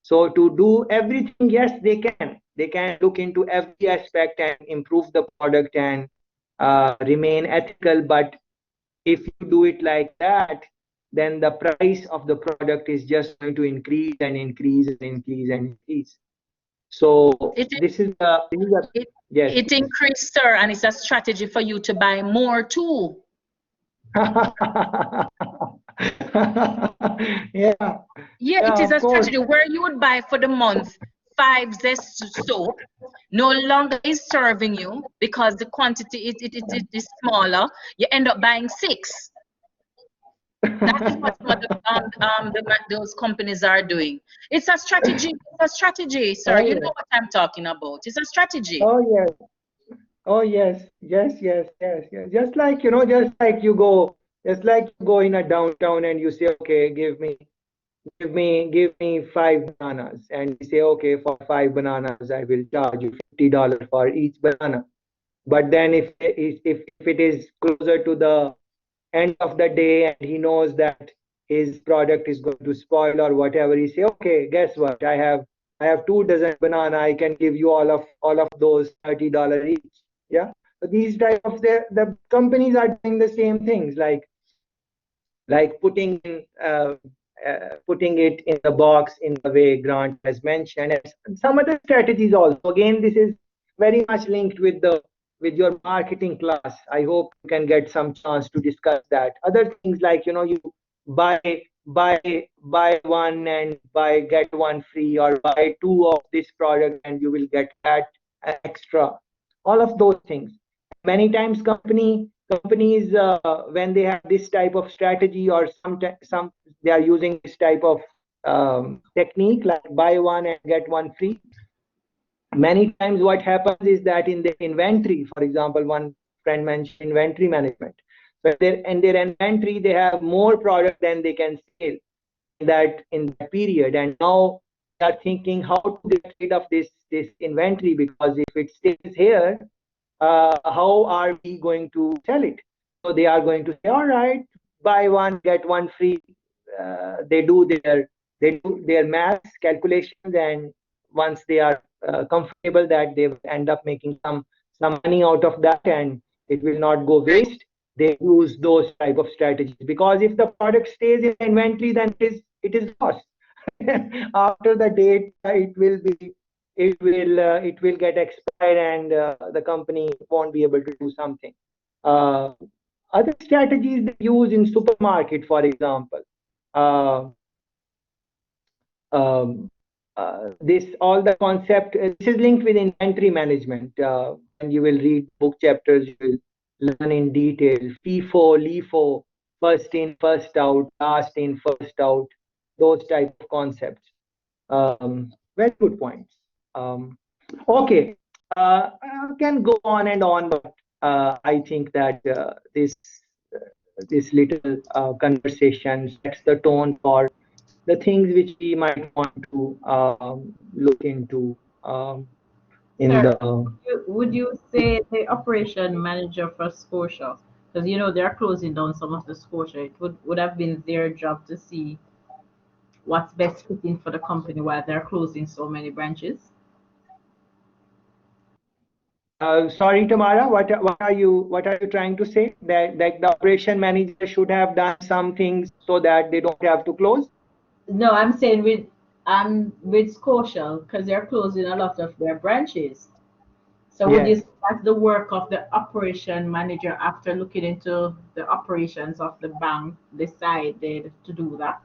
So to do everything, yes, they can. They can look into every aspect and improve the product and remain ethical. But if you do it like that, then the price of the product is just going to increase and increase and increase and increase. So this is yes. It increased, sir, and it's a strategy for you to buy more too. Yeah. Yeah, it is a of course. strategy where you would buy for the month 5 Zest soap, no longer is serving you because the quantity it is smaller. You end up buying 6. That is what some of those companies are doing. It's a strategy. It's a strategy, sir. Oh, You yeah. know what I'm talking about. It's a strategy. Oh, yes. Oh, yes. Yes, yes, yes, yes. Just like you go in a downtown and you say, okay, give me 5 bananas, and you say, okay, for 5 bananas I will charge you $50 for each banana. But then if it is closer to the end of the day and he knows that his product is going to spoil or whatever, he say, okay, guess what, I have 2 dozen banana, I can give you all of those $30 each. Yeah, so these type of the companies are doing the same things, like putting it in the box in the way Grant has mentioned, and some other strategies also. Again, this is very much linked with your marketing class. I hope you can get some chance to discuss that. Other things like you buy buy one and get one free, or buy 2 of this product and you will get that extra. All of those things. Many times companies when they have this type of strategy, or some they are using this type of technique, like buy one and get one free. Many times what happens is that in the inventory, for example, one friend mentioned inventory management. So in their inventory, they have more product than they can sell in that period, and now they are thinking how to get rid of this inventory, because if it stays here, how are we going to sell it? So they are going to say, all right, buy one get one free. They do their math calculations, and once they are comfortable that they will end up making some money out of that and it will not go waste, they use those type of strategies, because if the product stays in inventory, then it is lost. After the date, it will get expired, and the company won't be able to do something. Uh, Other strategies they use in supermarket, for example, uh, this all the concept. This is linked with inventory management. And you will read book chapters. You will learn in detail. FIFO, LIFO, first in, first out, last in, first out. Those type of concepts. Very good points. Okay, I can go on and on, but I think that this little conversation sets the tone for the things which we might want to look into in Sir, the. would you say the operation manager for Scotia, because you know they're closing down some of the Scotia, it would have been their job to see what's best fitting for the company while they're closing so many branches? Sorry, Tamara, what are you trying to say? That the operation manager should have done some things so that they don't have to close? No, I'm saying with Scotia, because they're closing a lot of their branches. So would you Yes. say that's the work of the operation manager after looking into the operations of the bank decided to do that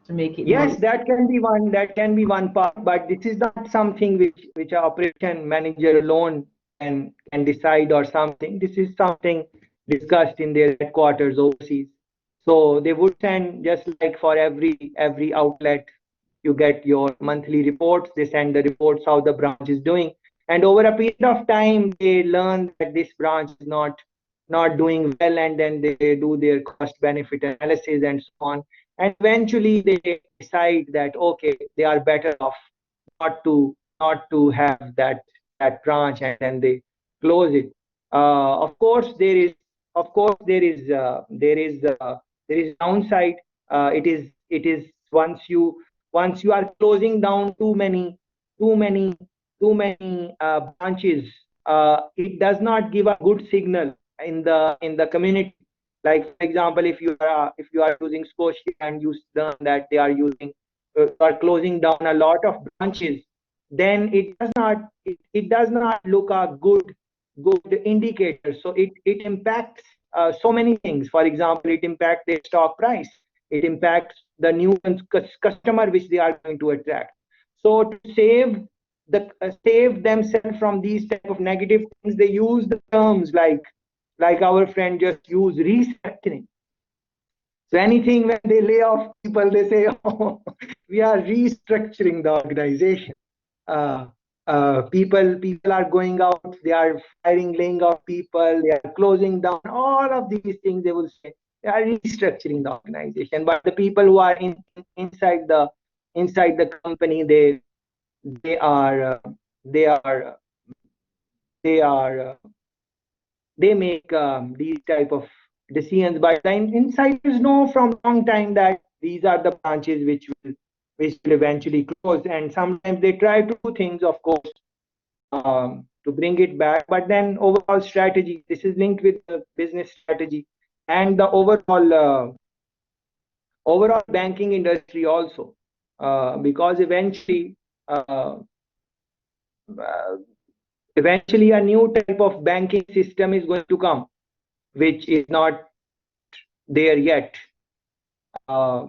to make it more Yes, that can be one. That can be one part, but this is not something which a operation manager alone can decide or something. This is something discussed in their headquarters overseas. So they would send, just like for every outlet, you get your monthly reports. They send the reports how the branch is doing, and over a period of time, they learn that this branch is not doing well, and then they do their cost benefit analysis and so on, and eventually they decide that okay, they are better off not to have that branch, and then they close it. Of course there is downside. It is once you are closing down too many branches, it does not give a good signal in the community. Like for example, if you are using Scotia and you learn that they are closing down a lot of branches, then it does not look a good indicator. So it impacts so many things. For example, it impacts their stock price. It impacts the new customer which they are going to attract. So to save themselves from these type of negative things, they use the terms like our friend just used, restructuring. So anything when they lay off people, they say, "Oh, we are restructuring the organization." Uh, people are going out, they are firing, laying off people, they are closing down. All of these things they will say they are restructuring the organization. But the people who are inside the company, they are they are they are they make these type of decisions. But the insiders know from long time that these are the branches which will eventually close, and sometimes they try to do things, of course, to bring it back. But then overall strategy, this is linked with the business strategy and the overall banking industry also, because uh, uh, eventually a new type of banking system is going to come, which is not there yet. Uh,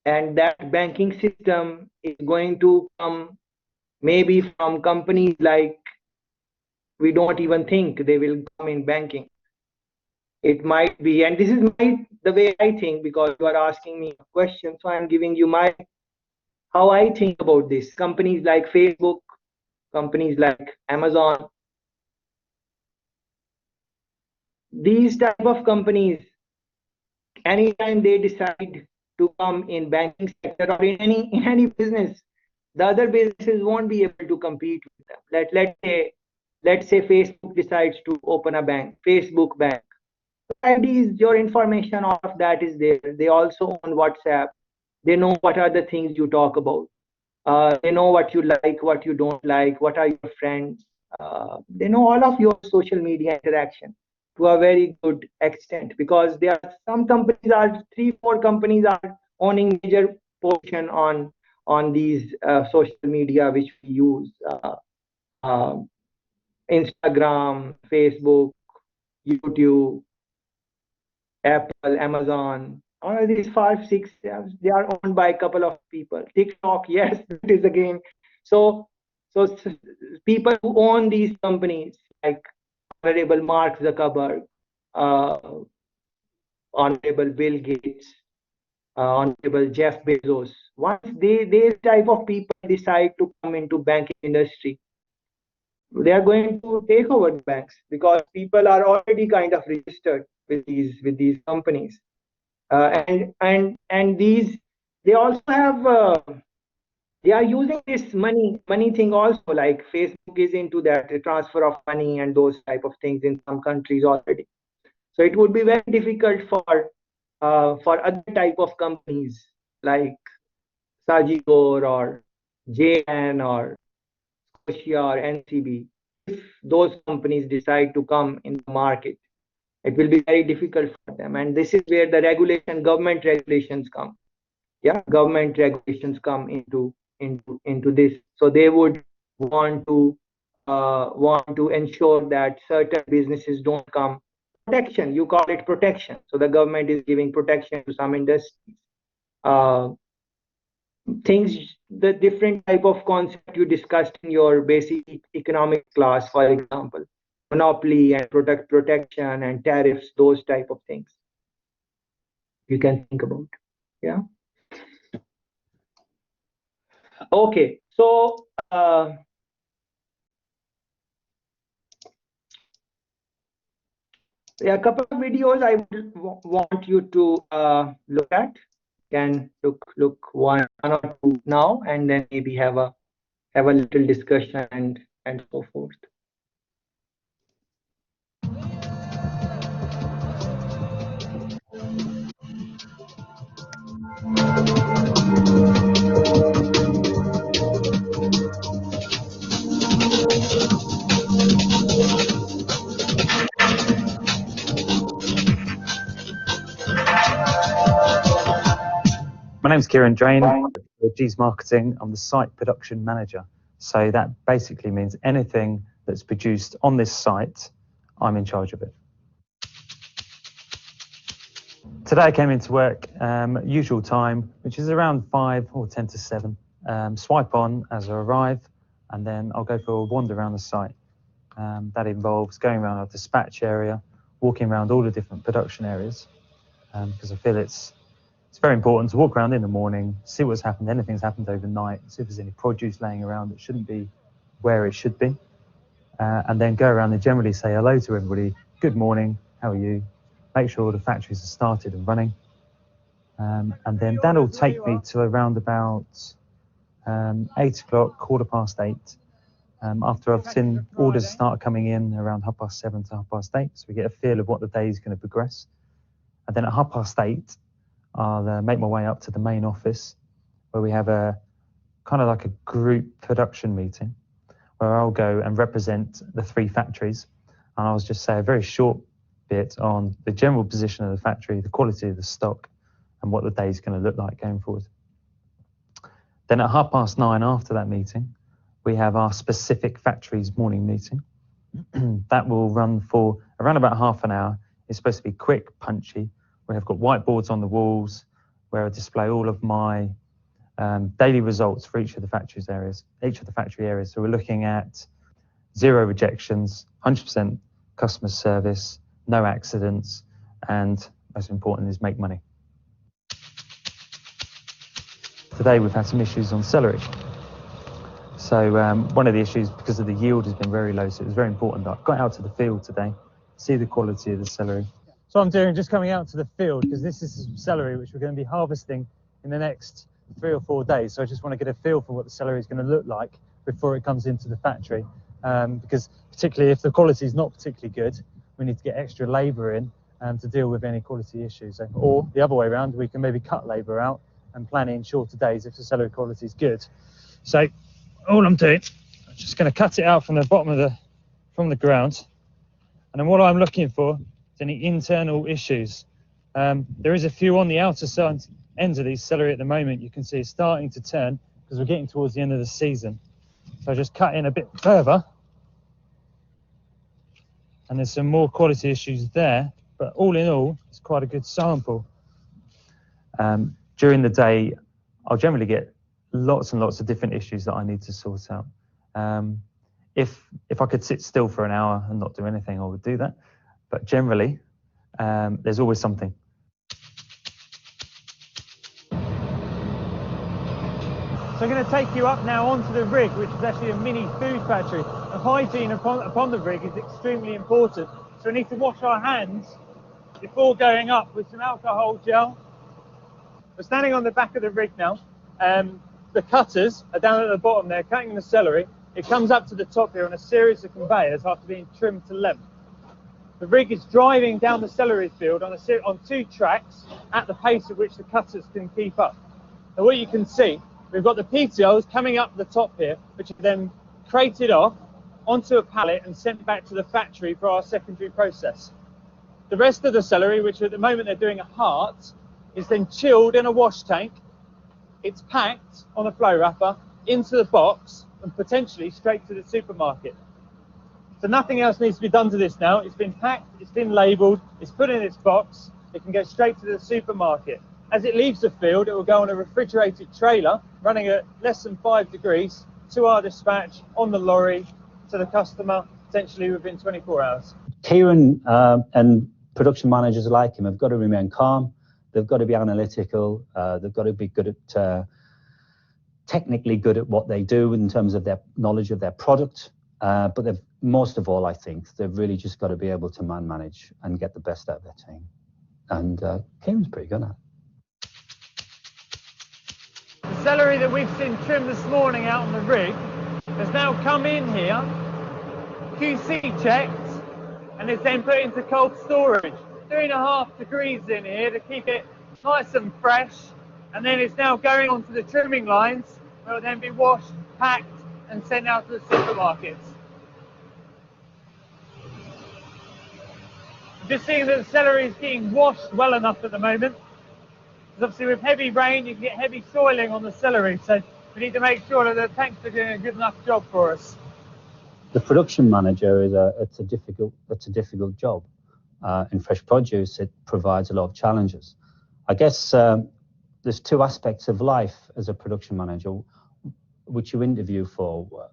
and that banking system is going to come maybe from companies like we don't even think they will come in banking. It might be, and this is the way I think, because you are asking me a question, so I'm giving you my how I think about this. Companies like Facebook, companies like Amazon, these type of companies, anytime they decide to come in banking sector or in any business, the other businesses won't be able to compete with them. Let's say Facebook decides to open a bank, Facebook Bank. IDs, your information, all of that is there. They also own WhatsApp. They know what are the things you talk about. They know what you like, what you don't like, what are your friends. They know all of your social media interaction to a very good extent, because there are some companies, are three, four companies are owning major portion on these social media which we use. Uh, Instagram, Facebook, YouTube, Apple, Amazon, These 5, 6, they are owned by a couple of people. TikTok, yes, it is again. So people who own these companies, like Honorable Mark Zuckerberg, uh, Honorable Bill Gates, Honorable Jeff Bezos, once these type of people decide to come into banking industry, they are going to take over the banks because people are already kind of registered with these companies, and these they also have they are using this money thing also, like Facebook is into that, the transfer of money and those type of things in some countries already. So it would be very difficult for other type of companies like Sajigor or JN or Scotia or NCB. If those companies decide to come in the market, it will be very difficult for them. And this is where the government regulations come. Yeah, government regulations come into this. So they would want to ensure that certain businesses don't come. Protection, you call it protection. So the government is giving protection to some industries. Things, the different type of concept you discussed in your basic economics class, for example, monopoly and protection and tariffs, those type of things you can think about. Yeah. Okay, so a couple of videos I would want you to look at. Can look one or two now, and then maybe have a little discussion and so forth. My name's Kieran Drain, G's Marketing. I'm the site production manager. So that basically means anything that's produced on this site, I'm in charge of it. Today I came into work, usual time, which is around 5 or 10 to 7. Swipe on as I arrive, and then I'll go for a wander around the site. That involves going around our dispatch area, walking around all the different production areas, because I feel it's very important to walk around in the morning, see what's happened, anything's happened overnight, see if there's any produce laying around that shouldn't be where it should be, and then go around and generally say hello to everybody. Good morning, how are you? Make sure the factories are started and running. And then that'll take me to around about 8 o'clock, 8:15. After I've seen orders start coming in around 7:30 to 8:30, so we get a feel of what the day is going to progress. And then at 8:30, I'll make my way up to the main office, where we have a kind of like a group production meeting, where I'll go and represent the 3 factories, and I'll just say a very short bit on the general position of the factory, the quality of the stock, and what the day is going to look like going forward. Then at 9:30, after that meeting, we have our specific factories morning meeting. That will run for around about half an hour. It's supposed to be quick, punchy. We have got whiteboards on the walls where I display all of my daily results for each of the factory areas. So we're looking at 0 rejections, 100% customer service, no accidents, and most important is make money. Today we've had some issues on celery. So one of the issues, because of the yield, has been very low, so it was very important that I got out to the field today, see the quality of the celery. So I'm doing just coming out to the field, because this is some celery which we're going to be harvesting in the next 3 or 4 days. So I just want to get a feel for what the celery is going to look like before it comes into the factory. Because particularly if the quality is not particularly good, we need to get extra labour in to deal with any quality issues. Or the other way around, we can maybe cut labour out and plan in shorter days if the celery quality is good. So all I'm doing, I'm just going to cut it out from the bottom from the ground. And then what I'm looking for is any internal issues. There is a few on the outer ends of these celery at the moment. You can see it's starting to turn because we're getting towards the end of the season. So I just cut in a bit further. And there's some more quality issues there. But all in all, it's quite a good sample. During the day, I'll generally get lots and lots of different issues that I need to sort out. If I could sit still for an hour and not do anything, I would do that. But generally, there's always something. So I'm going to take you up now onto the rig, which is actually a mini food factory. And hygiene upon the rig is extremely important. So we need to wash our hands before going up with some alcohol gel. We're standing on the back of the rig now. The cutters are down at the bottom there, cutting the celery. It comes up to the top here on a series of conveyors after being trimmed to length. The rig is driving down the celery field on 2 tracks at the pace at which the cutters can keep up. Now what you can see, we've got the petioles coming up the top here, which are then crated off onto a pallet and sent back to the factory for our secondary process. The rest of the celery, which at the moment they're doing a heart, is then chilled in a wash tank. It's packed on a flow wrapper into the box and potentially straight to the supermarket. So nothing else needs to be done to this now. It's been packed, it's been labelled, it's put in its box, it can go straight to the supermarket. As it leaves the field, it will go on a refrigerated trailer running at less than 5 degrees to our dispatch on the lorry to the customer, potentially within 24 hours. Kieran and production managers like him have got to remain calm, they've got to be analytical, they've got to be good at, technically good at what they do in terms of their knowledge of their product, but they've, most of all, I think, they've really just got to be able to manage and get the best out of their team. And Kieran's pretty good at it. The celery that we've seen trimmed this morning out on the rig has now come in here, QC checked, and is then put into cold storage. 3.5 degrees in here to keep it nice and fresh, and then it's now going onto the trimming lines, where it will then be washed, packed, and sent out to the supermarkets. I'm just seeing that the celery is getting washed well enough at the moment. Because obviously with heavy rain, you can get heavy soiling on the celery, so we need to make sure that the tanks are doing a good enough job for us. The production manager is it's a difficult job. In fresh produce, it provides a lot of challenges. I guess there's 2 aspects of life as a production manager, which you interview for.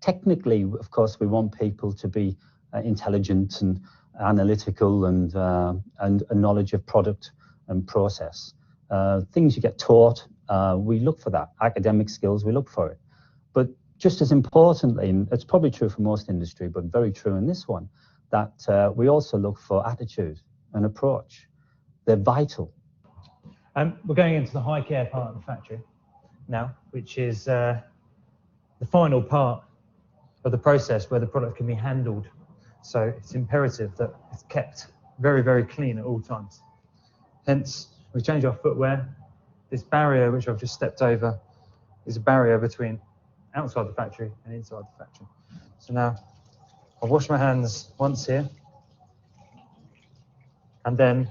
Technically, of course, we want people to be intelligent and analytical and a knowledge of product and process. Things you get taught, we look for that. Academic skills, we look for it. But just as importantly, and it's probably true for most industry, but very true in this one, that we also look for attitude and approach. They're vital. We're going into the high care part of the factory now, which is the final part of the process where the product can be handled. So it's imperative that it's kept very, very clean at all times. Hence, we change our footwear. This barrier, which I've just stepped over, is a barrier between outside the factory and inside the factory. So now I'll wash my hands once here, and then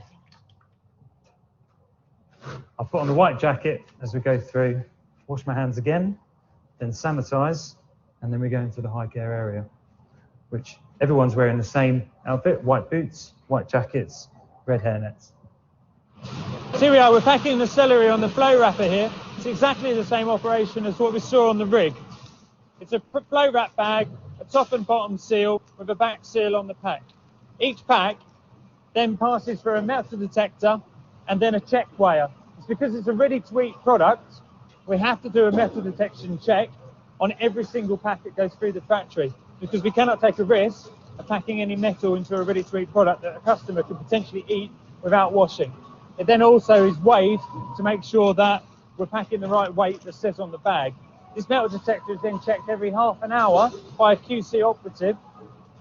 I'll put on the white jacket as we go through, wash my hands again, then sanitize, and then we go into the high care area, which everyone's wearing the same outfit: white boots, white jackets, red hairnets. So here we are, we're packing the celery on the flow wrapper here. It's exactly the same operation as what we saw on the rig. It's a flow wrap bag, a top and bottom seal with a back seal on the pack. Each pack then passes through a metal detector and then a check weigher. It's because it's a ready-to-eat product, we have to do a metal detection check on every single pack that goes through the factory, because we cannot take a risk of packing any metal into a ready-to-eat product that a customer could potentially eat without washing. It then also is weighed to make sure that we're packing the right weight that says on the bag. This metal detector is then checked every half an hour by a QC operative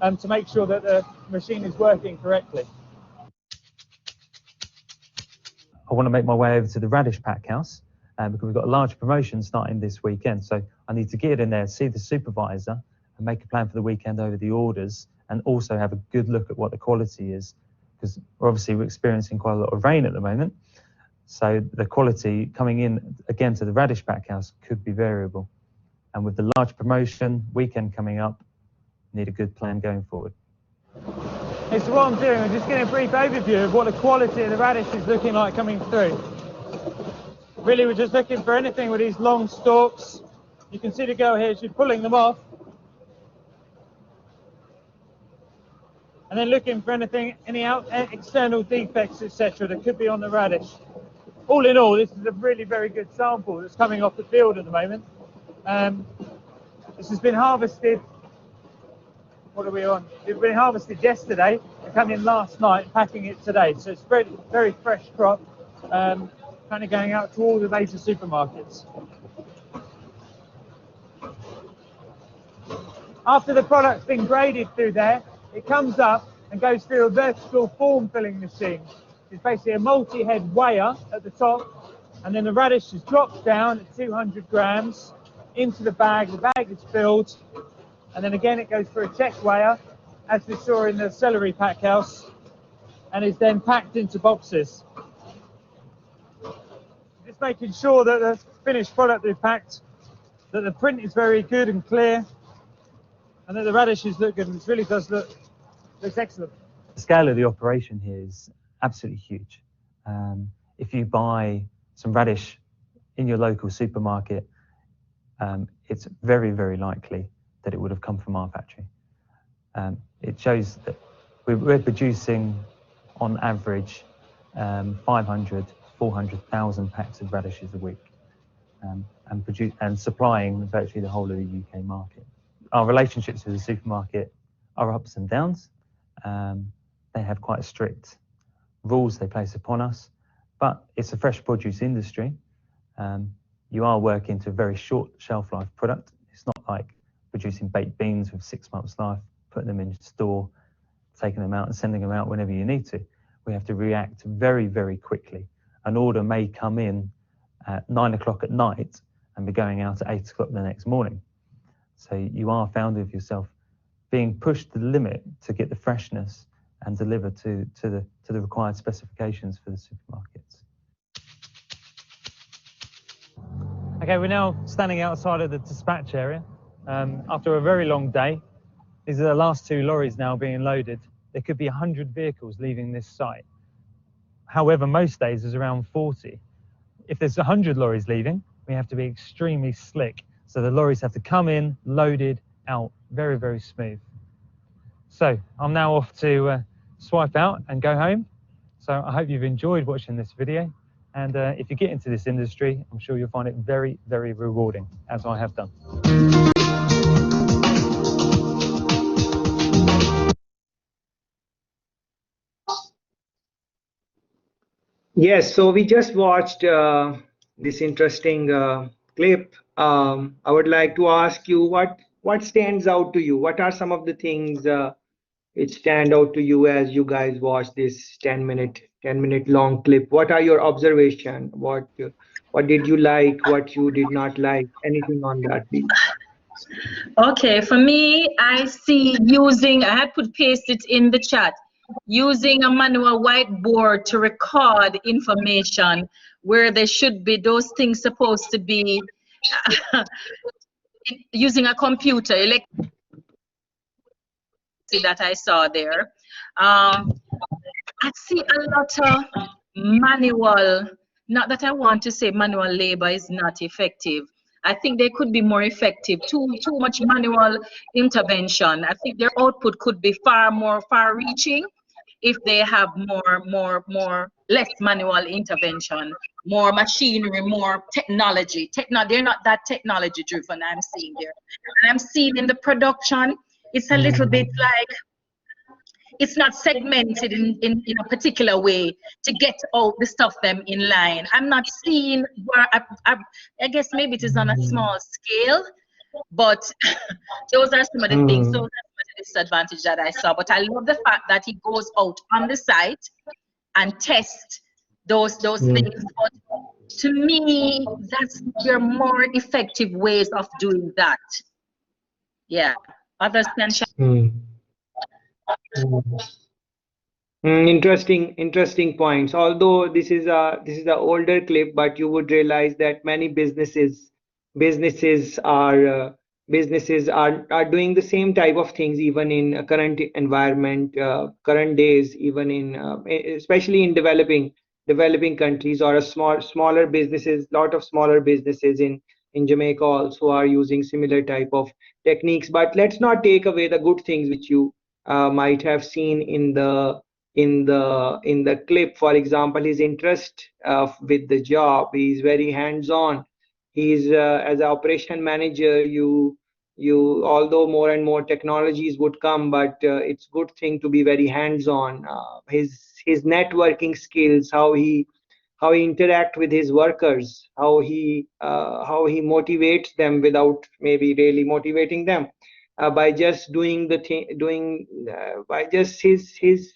to make sure that the machine is working correctly. I want to make my way over to the radish pack house because we've got a large promotion starting this weekend. So I need to get in there, see the supervisor and make a plan for the weekend over the orders, and also have a good look at what the quality is, because we're experiencing quite a lot of rain at the moment. So the quality coming in again to the radish pack house could be variable. And with the large promotion weekend coming up, need a good plan going forward. Okay, so what I'm doing, I'm just getting a brief overview of what the quality of the radish is looking like coming through. Really, we're just looking for anything with these long stalks. You can see the girl here, she's pulling them off. And then looking for anything, any external defects, etc., that could be on the radish. All in all, this is a really very good sample that's coming off the field at the moment. This has been harvested. What are we on? It's been harvested yesterday and come in last night, packing it today. So it's very, very fresh crop, kind of going out to all the major supermarkets. After the product's been graded through there, it comes up and goes through a vertical form filling machine. It's basically a multi-head weigher at the top, and then the radish is dropped down at 200 grams into the bag. The bag is filled, and then again it goes through a check weigher, as we saw in the celery pack house, and is then packed into boxes. Just making sure that the finished product is packed, that the print is very good and clear, and that the radishes look good. This really does looks excellent. The scale of the operation here is absolutely huge. If you buy some radish in your local supermarket, it's very, very likely that it would have come from our factory. It shows that we're producing, on average, 500, 400,000 packs of radishes a week, and supplying virtually the whole of the UK market. Our relationships with the supermarket are ups and downs. They have quite strict rules they place upon us, but it's a fresh produce industry. You are working to a very short shelf life product. It's not like producing baked beans with 6 months life, putting them in store, taking them out and sending them out whenever you need to. We have to react very, very quickly. An order may come in at 9 o'clock at night and be going out at 8 o'clock the next morning. So you are found with yourself being pushed to the limit to get the freshness and deliver to the required specifications for the supermarkets. Okay, we're now standing outside of the dispatch area after a very long day. These are the last 2 lorries now being loaded. There could be 100 vehicles leaving this site. However, most days there's around 40. If there's 100 lorries leaving, we have to be extremely slick. So the lorries have to come in, loaded, out, very, very smooth. So I'm now off to swipe out and go home. So I hope you've enjoyed watching this video. And if you get into this industry, I'm sure you'll find it very, very rewarding, as I have done. Yes, so we just watched this interesting clip. I would like to ask you what stands out to you? What are some of the things which stand out to you as you guys watch this 10-minute long clip? What are your observations? What did you like? What you did not like? Anything on that, please? Okay, for me, I see I had put paste it in the chat, using a manual whiteboard to record information where there should be those things supposed to be using a computer, that I saw there. I see a lot of manual, not that I want to say manual labor is not effective. I think they could be more effective. Too much manual intervention. I think their output could be far reaching if they have less manual intervention, more machinery, more technology. They're not that technology driven, I'm seeing there. And I'm seeing in the production, it's a little bit like it's not segmented in a particular way to get all the stuff them in line. I'm not seeing where I guess maybe it is on a small scale, but those are some of the things, those are some of the disadvantages that I saw. But I love the fact that he goes out on the site and tests those things. But to me, there are more effective ways of doing that. Yeah, others can share. Interesting points. Although this is a older clip, but you would realize that many businesses are doing the same type of things even in current environment, current days, even in especially in developing developing countries or a smaller businesses, lot of smaller businesses in Jamaica also are using similar type of techniques. But let's not take away the good things which you might have seen in the clip. For example, his interest with the job. He's very hands-on. He's as an operation manager. You although more and more technologies would come, but it's good thing to be very hands-on. His networking skills, how he interact with his workers, how he motivates them without maybe really motivating them, by just doing the thing, by just his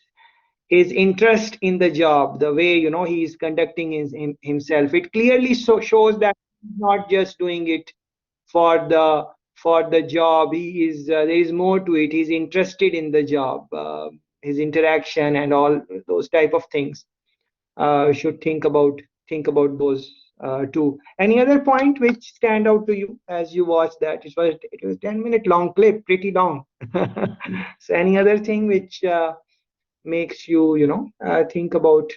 interest in the job, the way he is conducting himself. It clearly shows that he's not just doing it for the job. He is there is more to it. He's interested in the job, his interaction and all those type of things. Should think about those too. Any other point which stand out to you as you watch that? It was 10-minute long clip, pretty long. So any other thing which makes you think about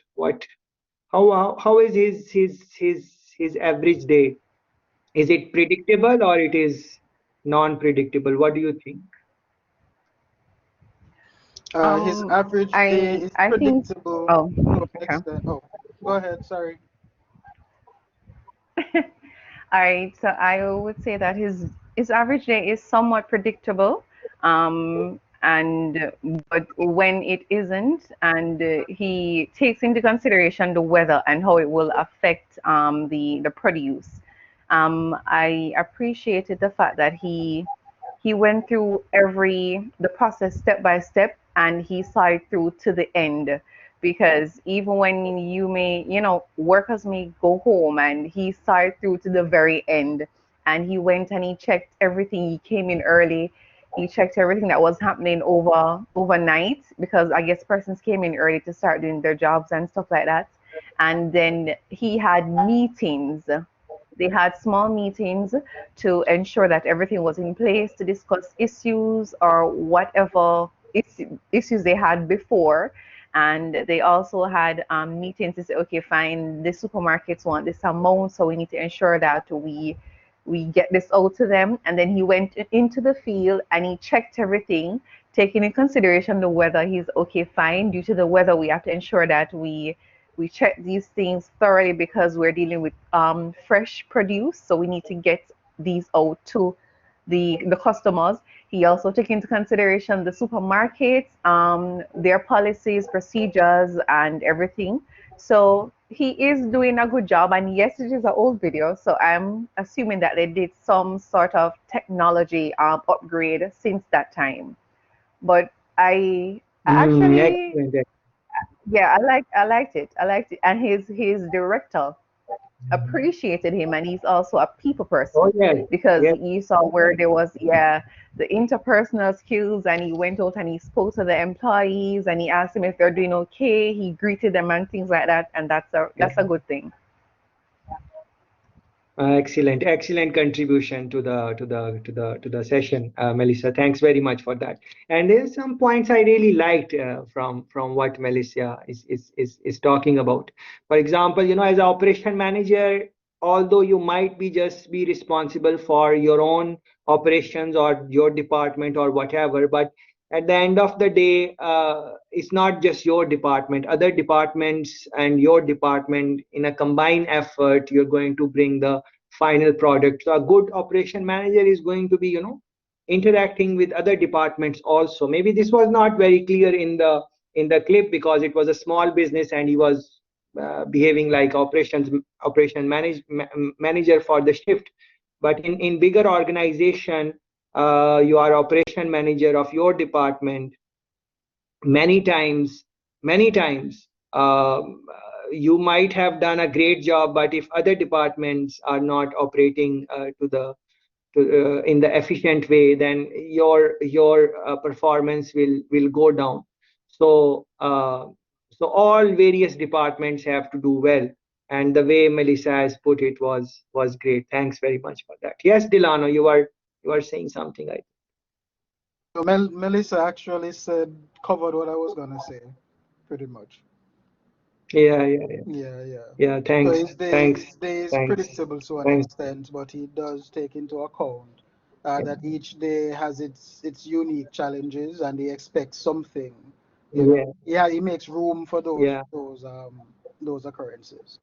how is his average day? Is it predictable or it is non-predictable? What do you think? His average day is I think. predictable Oh, to an okay. extent. Oh, go ahead. Sorry. All right. So I would say that his average day is somewhat predictable. And but when it isn't, and he takes into consideration the weather and how it will affect the produce. I appreciated the fact that he went through the process step by step, and he saw it through to the end. Because even when workers may go home, and he saw it through to the very end, and he went and he checked everything. He came in early. He checked everything that was happening overnight, because I guess persons came in early to start doing their jobs and stuff like that. And then he had meetings. They had small meetings to ensure that everything was in place, to discuss issues or whatever issues they had before. And they also had meetings to say, okay, fine, the supermarkets want this amount, so we need to ensure that we get this out to them. And then he went into the field and he checked everything, taking in consideration the weather. He's okay, fine. Due to the weather, we have to ensure that we check these things thoroughly, because we're dealing with fresh produce, so we need to get these out to the customers. He also took into consideration the supermarkets, their policies, procedures, and everything. So he is doing a good job. And yes, it is an old video, so I'm assuming that they did some sort of technology upgrade since that time. But I actually, Excellent. yeah, I liked it. And his director appreciated him, and he's also a people Oh person, yes, because yes. you saw where there was, yeah, the interpersonal skills, and he went out and he spoke to the employees, and he asked them if they're doing okay. He greeted them and things like that, and that's a good thing. Excellent contribution to the session, Melissa. Thanks very much for that. And there's some points I really liked from what Melissa is talking about. For example, as an operation manager, although you might just be responsible for your own operations or your department or whatever, but at the end of the day, it's not just your department. Other departments and your department, in a combined effort, you're going to bring the final product. So a good operation manager is going to be, interacting with other departments also. Maybe this was not very clear in the clip, because it was a small business and he was behaving like manager for the shift. But in bigger organization, you are operation manager of your department. Many times, you might have done a great job, but if other departments are not operating in the efficient way, then your performance will go down. So all various departments have to do well, and the way Melissa has put it was great. Thanks very much for that. Yes, Delano, you are saying something. So Melissa actually covered what I was gonna say, pretty much. Yeah, yeah, yeah. Yeah. Yeah, So thanks, thanks, his day is thanks, predictable to an thanks. extent, but he does take into account that each day has its unique challenges, and he expects something. You know, Yeah, yeah, he makes room for yeah, those occurrences.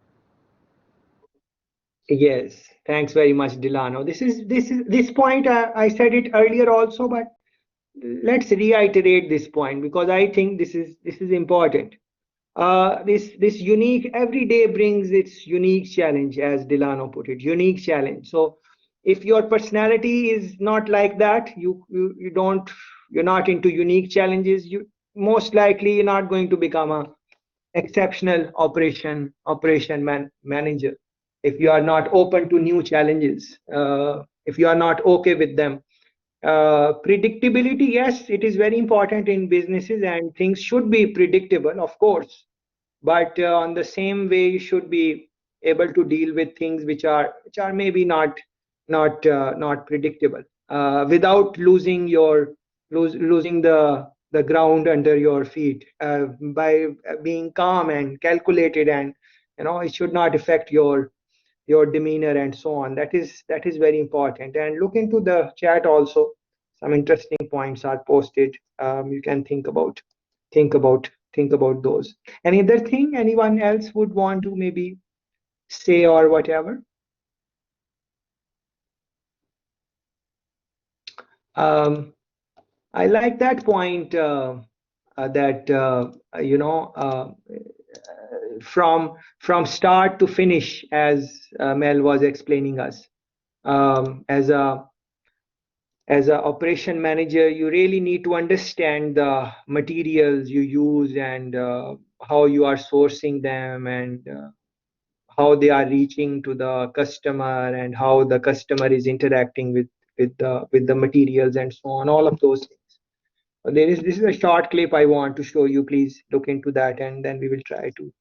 yes. Thanks very much, Delano. This point I said it earlier also, but let's reiterate this point because I think this is important. This unique every day brings its unique challenge, as Delano put it, unique challenge. So if your personality is not like that, you're not into unique challenges, you most likely you're not going to become a exceptional manager if you are not open to new challenges, if you are not okay with them. Predictability, yes, it is very important in businesses and things should be predictable, of course, but on the same way you should be able to deal with things which are maybe not predictable, without losing the ground under your feet, by being calm and calculated, and it should not affect your demeanor and so on. That is very important. And look into the chat also. Some interesting points are posted. You can think about those. Any other thing anyone else would want to maybe say or whatever? Um, I like that point, that from start to finish, as Mel was explaining us. As a operation manager, you really need to understand the materials you use, and how you are sourcing them, and how they are reaching to the customer, and how the customer is interacting with the materials and so on, all of those things. This is a short clip I want to show you. Please look into that, and then we will try to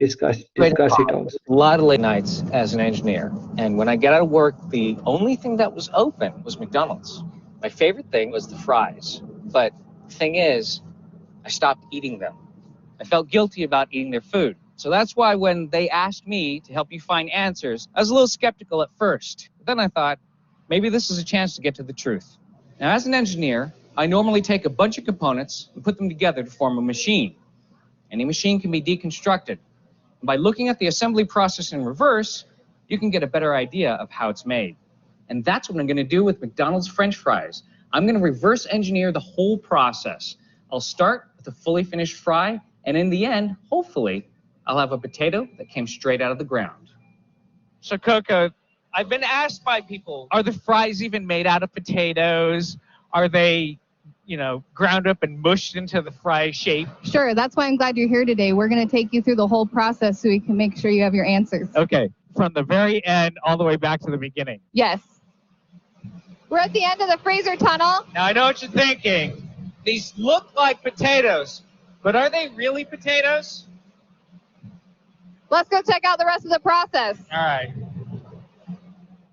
discuss it also. A lot of late nights as an engineer, and when I get out of work, the only thing that was open was McDonald's. My favorite thing was the fries, but the thing is, I stopped eating them. I felt guilty about eating their food. So that's why when they asked me to help you find answers, I was a little skeptical at first. But then I thought, maybe this is a chance to get to the truth. Now, as an engineer, I normally take a bunch of components and put them together to form a machine. Any machine can be deconstructed. By looking at the assembly process in reverse, you can get a better idea of how it's made. And that's what I'm going to do with McDonald's French fries. I'm going to reverse engineer the whole process. I'll start with a fully finished fry, and in the end, hopefully, I'll have a potato that came straight out of the ground. So, Coco, I've been asked by people, are the fries even made out of potatoes? Are they, ground up and mushed into the fry shape? Sure, that's why I'm glad you're here today. We're going to take you through the whole process so we can make sure you have your answers. Okay, from the very end all the way back to the beginning. Yes. We're at the end of the freezer tunnel. Now, I know what you're thinking. These look like potatoes, but are they really potatoes? Let's go check out the rest of the process. All right.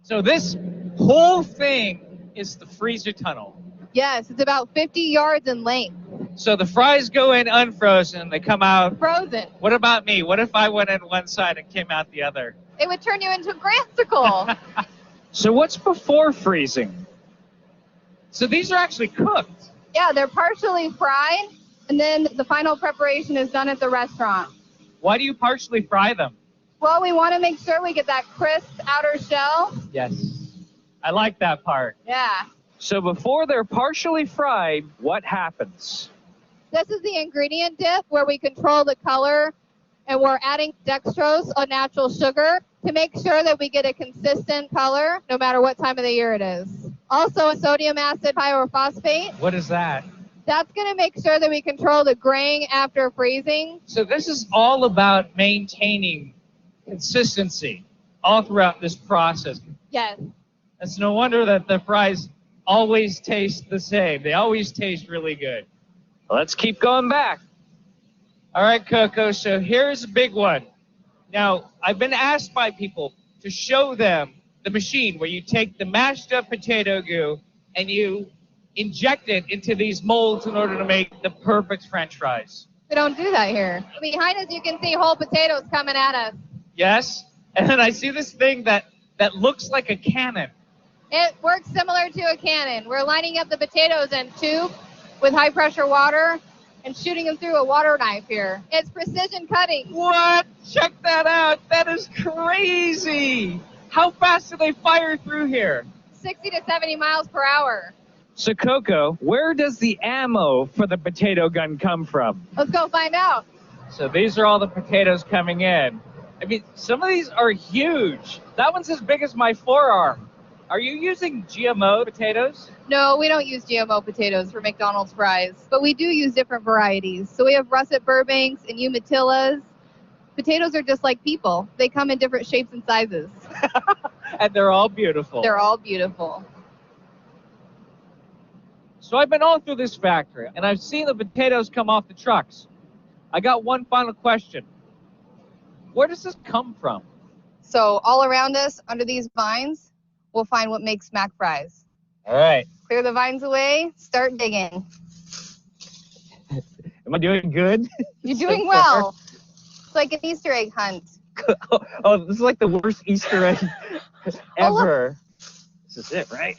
So this whole thing is the freezer tunnel. Yes, it's about 50 yards in length. So the fries go in unfrozen, they come out frozen. What about me? What if I went in one side and came out the other? It would turn you into a grandsicle. So what's before freezing? So these are actually cooked. Yeah, they're partially fried, and then the final preparation is done at the restaurant. Why do you partially fry them? Well, we want to make sure we get that crisp outer shell. Yes. I like that part. Yeah. So before they're partially fried, what happens? This is the ingredient dip where we control the color, and we're adding dextrose, a natural sugar, to make sure that we get a consistent color no matter what time of the year it is. Also, a sodium acid pyrophosphate. What is that? That's going to make sure that we control the graying after freezing. So this is all about maintaining consistency all throughout this process. Yes. It's no wonder that the fries always taste the same. They always taste really good. Let's keep going back. All right, Coco, so here's a big one. Now, I've been asked by people to show them the machine where you take the mashed up potato goo and you inject it into these molds in order to make the perfect French fries. We don't do that here. Behind us, you can see whole potatoes coming at us. Yes. And then I see this thing that looks like a cannon. It works similar to a cannon. We're lining up the potatoes in tube with high pressure water and shooting them through a water knife here. It's precision cutting. What? Check that out. That is crazy. How fast do they fire through here? 60 to 70 miles per hour. So, Coco, where does the ammo for the potato gun come from? Let's go find out. So these are all the potatoes coming in. I mean, some of these are huge. That one's as big as my forearm. Are you using GMO potatoes? No, we don't use GMO potatoes for McDonald's fries, but we do use different varieties. So we have russet Burbanks and Umatillas. Potatoes are just like people. They come in different shapes and sizes. And they're all beautiful. They're all beautiful. So I've been all through this factory, and I've seen the potatoes come off the trucks. I got one final question. Where does this come from? So all around us, under these vines, we'll find what makes mac fries. All right. Clear the vines away, start digging. Am I doing good? You're doing well. It's like an Easter egg hunt. Oh, this is like the worst Easter egg ever. This is it, right?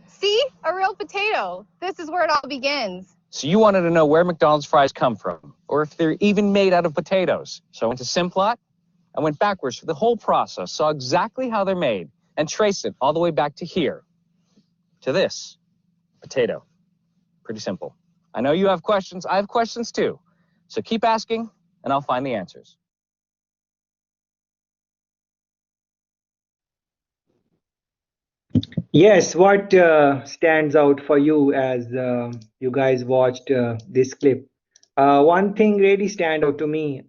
See? A real potato. This is where it all begins. So you wanted to know where McDonald's fries come from, or if they're even made out of potatoes. So I went to Simplot. I went backwards through the whole process, saw exactly how they're made, and traced it all the way back to here, to this potato. Pretty simple. I know you have questions. I have questions too. So keep asking, and I'll find the answers. Yes, what stands out for you as you guys watched this clip? One thing really stand out to me,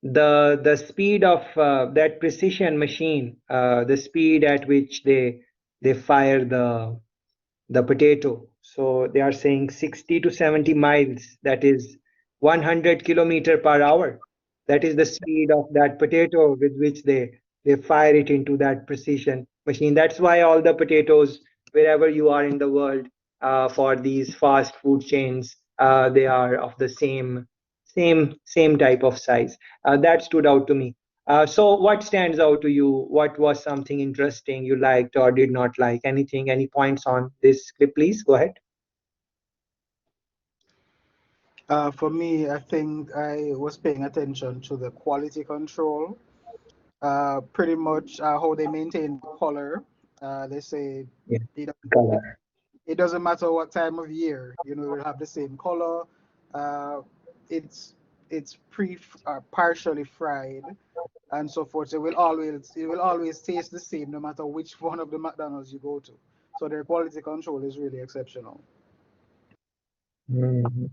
the speed of that precision machine, the speed at which they fire the potato. So they are saying 60 to 70 miles, that is 100 kilometer per hour. That is the speed of that potato with which they fire it into that precision machine. That's why all the potatoes, wherever you are in the world, for these fast food chains, they are of the same type of size. That stood out to me. So what stands out to you? What was something interesting you liked or did not like? Anything, any points on this clip, please? Go ahead. For me, I think I was paying attention to the quality control. Pretty much how they maintain color. They say Yeah, it, color. it doesn't matter what time of year, you know, it'll have the same color. It's partially fried and so forth. It will always taste the same no matter which one of the McDonald's you go to. So their quality control is really exceptional. Mhm.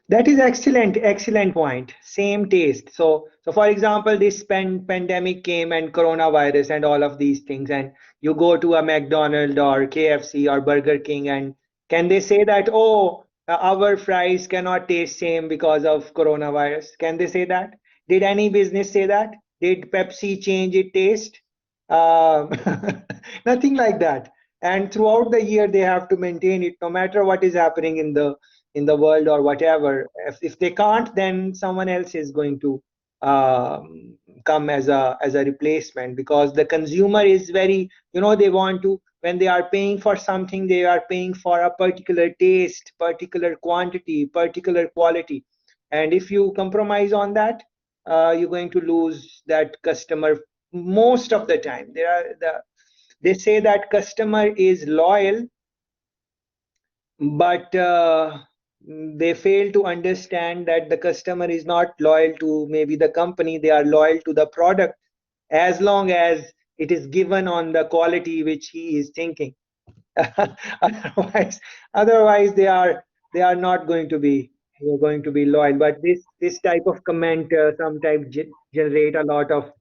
That is excellent point. Same taste. So for example, this pandemic came and coronavirus and all of these things, and you go to a McDonald's or KFC or Burger King, and can they say that, oh, our fries cannot taste same because of coronavirus? Can they say that? Did any business say that? Did Pepsi change its taste? Um, Nothing like that. And throughout the year, they have to maintain it no matter what is happening in the world or whatever. If they can't, then someone else is going to come as a replacement, because the consumer is very, they want to, when they are paying for something, they are paying for a particular taste, particular quantity, particular quality. And if you compromise on that, you're going to lose that customer most of the time. They say that customer is loyal, but they fail to understand that the customer is not loyal to maybe the company. They are loyal to the product as long as it is given on the quality which he is thinking. otherwise they are not going to be loyal. But this type of comment sometimes generate a lot of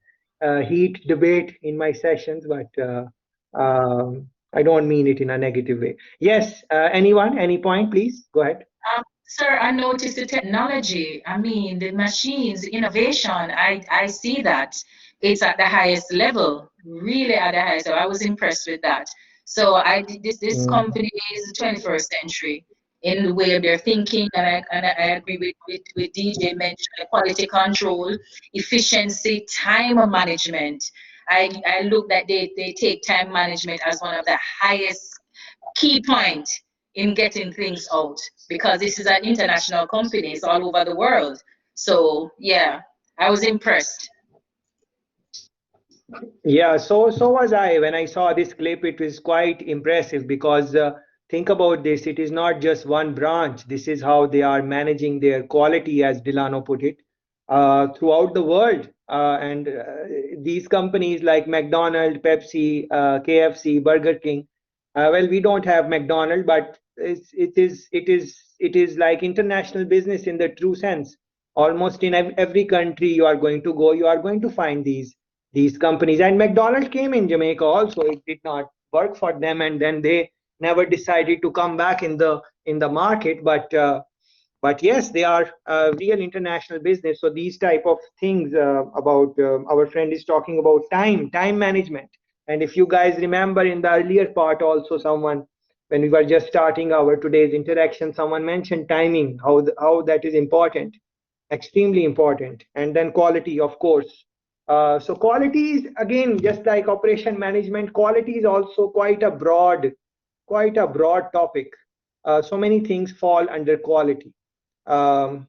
heat debate in my sessions, but I don't mean it in a negative way. Yes, anyone, any point, please go ahead. Sir, I noticed the technology. I mean, the machines, innovation, I see that it's at the highest level, really at the highest level. I was impressed with that. So this company is the 21st century in the way they're thinking, and I agree with DJ mentioned quality control, efficiency, time management. I look that they take time management as one of the highest key point in getting things out, because this is an international company, it's all over the world. So yeah, I was impressed. Yeah, so was I. When I saw this clip, it was quite impressive because think about this, it is not just one branch. This is how they are managing their quality, as Delano put it, throughout the world. And these companies like McDonald's, Pepsi, KFC, Burger King. Well, we don't have McDonald's, but it is like international business in the true sense. Almost in every country you are going to go, you are going to find these companies. And McDonald's came in Jamaica also. It did not work for them, and then they never decided to come back in the market. But yes, they are a real international business. So these type of things about our friend is talking about time management. And if you guys remember in the earlier part also, someone, when we were just starting our today's interaction, someone mentioned timing, how that is important, extremely important. And then quality, of course. So quality is, again, just like operation management, quality is also quite a broad topic. So many things fall under quality. Um,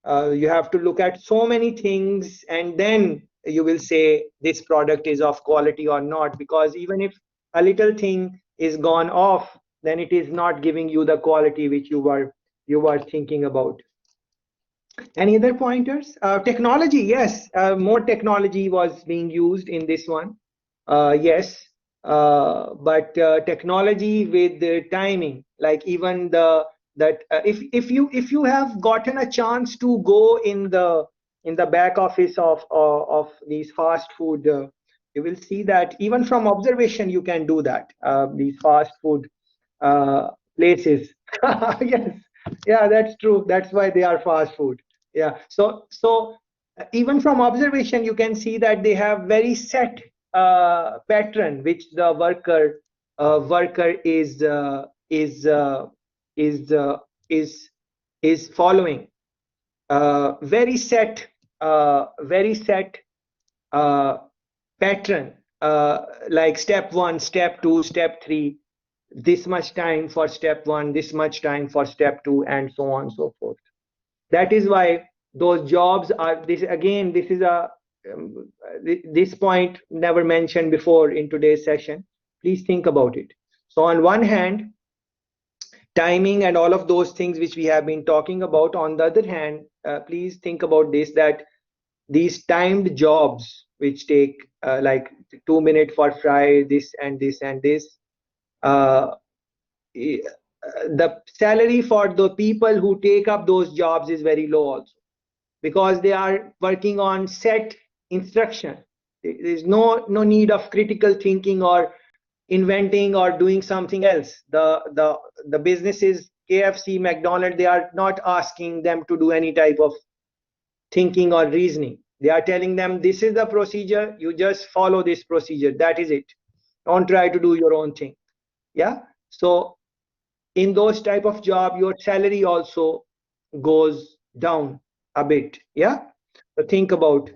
you have to look at so many things, and then you will say this product is of quality or not, because even if a little thing is gone off, then it is not giving you the quality which you were thinking about. Any other pointers? Technology, yes, more technology was being used in this one. Yes, but technology with the timing, like even if you have gotten a chance to go in the back office of these fast food, you will see that even from observation you can do that. These fast food places, yes, yeah, that's true. That's why they are fast food. Yeah, so even from observation you can see that they have very set pattern which the worker is uh, is is following. Very set uh, pattern, like step 1, step 2, step 3, this much time for step 1, this much time for step 2, and so on and so forth. That is why those jobs are, this is a this point never mentioned before in today's session. Please think about it. So on one hand, timing and all of those things which we have been talking about. On the other hand, please think about this, that these timed jobs which take like 2 minutes for fry, this and this and this, uh, the salary for the people who take up those jobs is very low also, because they are working on set instruction. There is no need of critical thinking or inventing or doing something else. The businesses, KFC, McDonald's, they are not asking them to do any type of thinking or reasoning. They are telling them this is the procedure, you just follow this procedure, that is it. Don't try to do your own thing. Yeah, so in those type of job your salary also goes down a bit. Yeah, so think about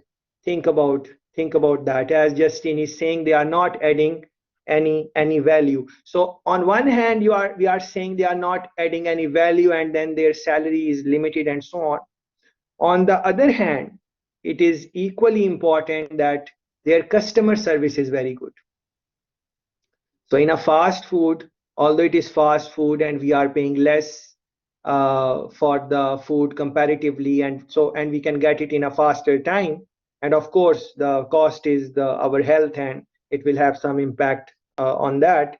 that. As Justin is saying, they are not adding any value. So on one hand we are saying they are not adding any value, and then their salary is limited and so on. On the other hand, it is equally important that their customer service is very good. So in a fast food, although it is fast food and we are paying less for the food comparatively, and we can get it in a faster time, and of course the cost is our health, and it will have some impact on that.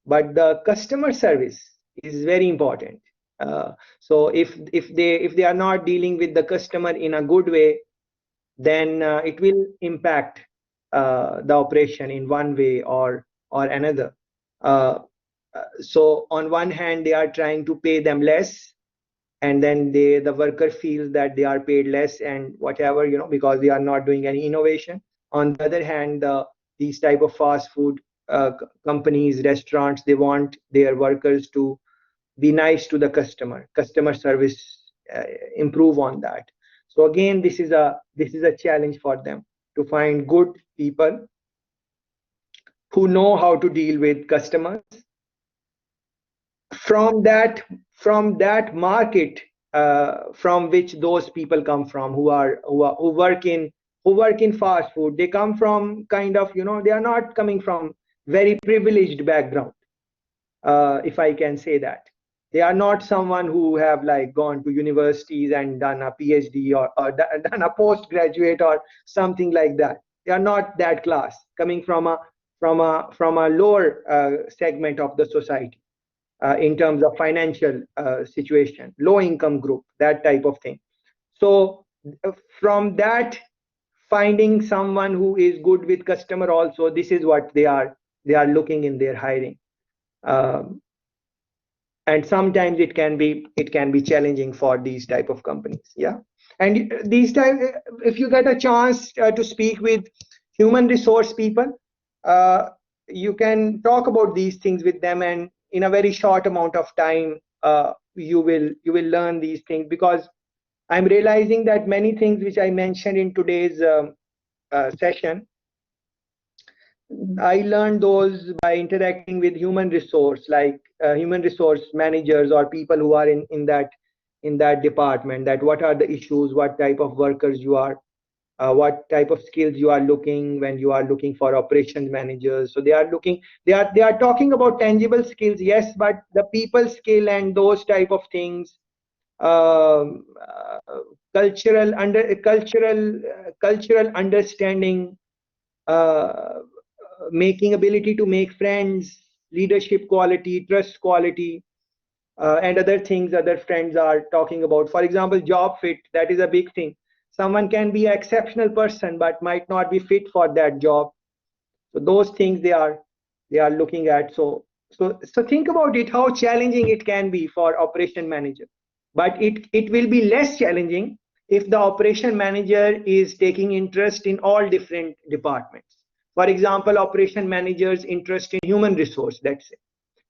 But the customer service is very important. So if they are not dealing with the customer in a good way, then it will impact the operation in one way or another. So on one hand they are trying to pay them less, and then the worker feels that they are paid less and whatever, because they are not doing any innovation. On the other hand, these type of fast food companies, restaurants, they want their workers to be nice to the customer service, improve on that. So again, this is a challenge for them to find good people who know how to deal with customers from that market, from which those people come from, who work in fast food. They come from kind of, they are not coming from very privileged background, if I can say that. They are not someone who have like gone to universities and done a PhD or done a postgraduate or something like that. They are not that class, coming from a lower segment of the society, in terms of financial situation, low income group, that type of thing. So from that, finding someone who is good with customer also, this is what they are looking in their hiring. And sometimes it can be challenging for these type of companies. Yeah. And these time, if you get a chance to speak with human resource people, you can talk about these things with them, and in a very short amount of time, you will learn these things, because I'm realizing that many things which I mentioned in today's session, I learned those by interacting with human resource, like human resource managers or people who are in that department, that what are the issues, what type of workers you are, what type of skills you are looking when you are looking for operations managers. So they are talking about tangible skills, yes, but the people skill and those type of things, cultural understanding, making ability to make friends, leadership quality, trust quality, and other things other friends are talking about. For example, job fit, that is a big thing. Someone can be an exceptional person but might not be fit for that job. So those things they are looking at. So think about it, how challenging it can be for operation manager. But it will be less challenging if the operation manager is taking interest in all different departments. For example, operation managers interest in human resource, that's it.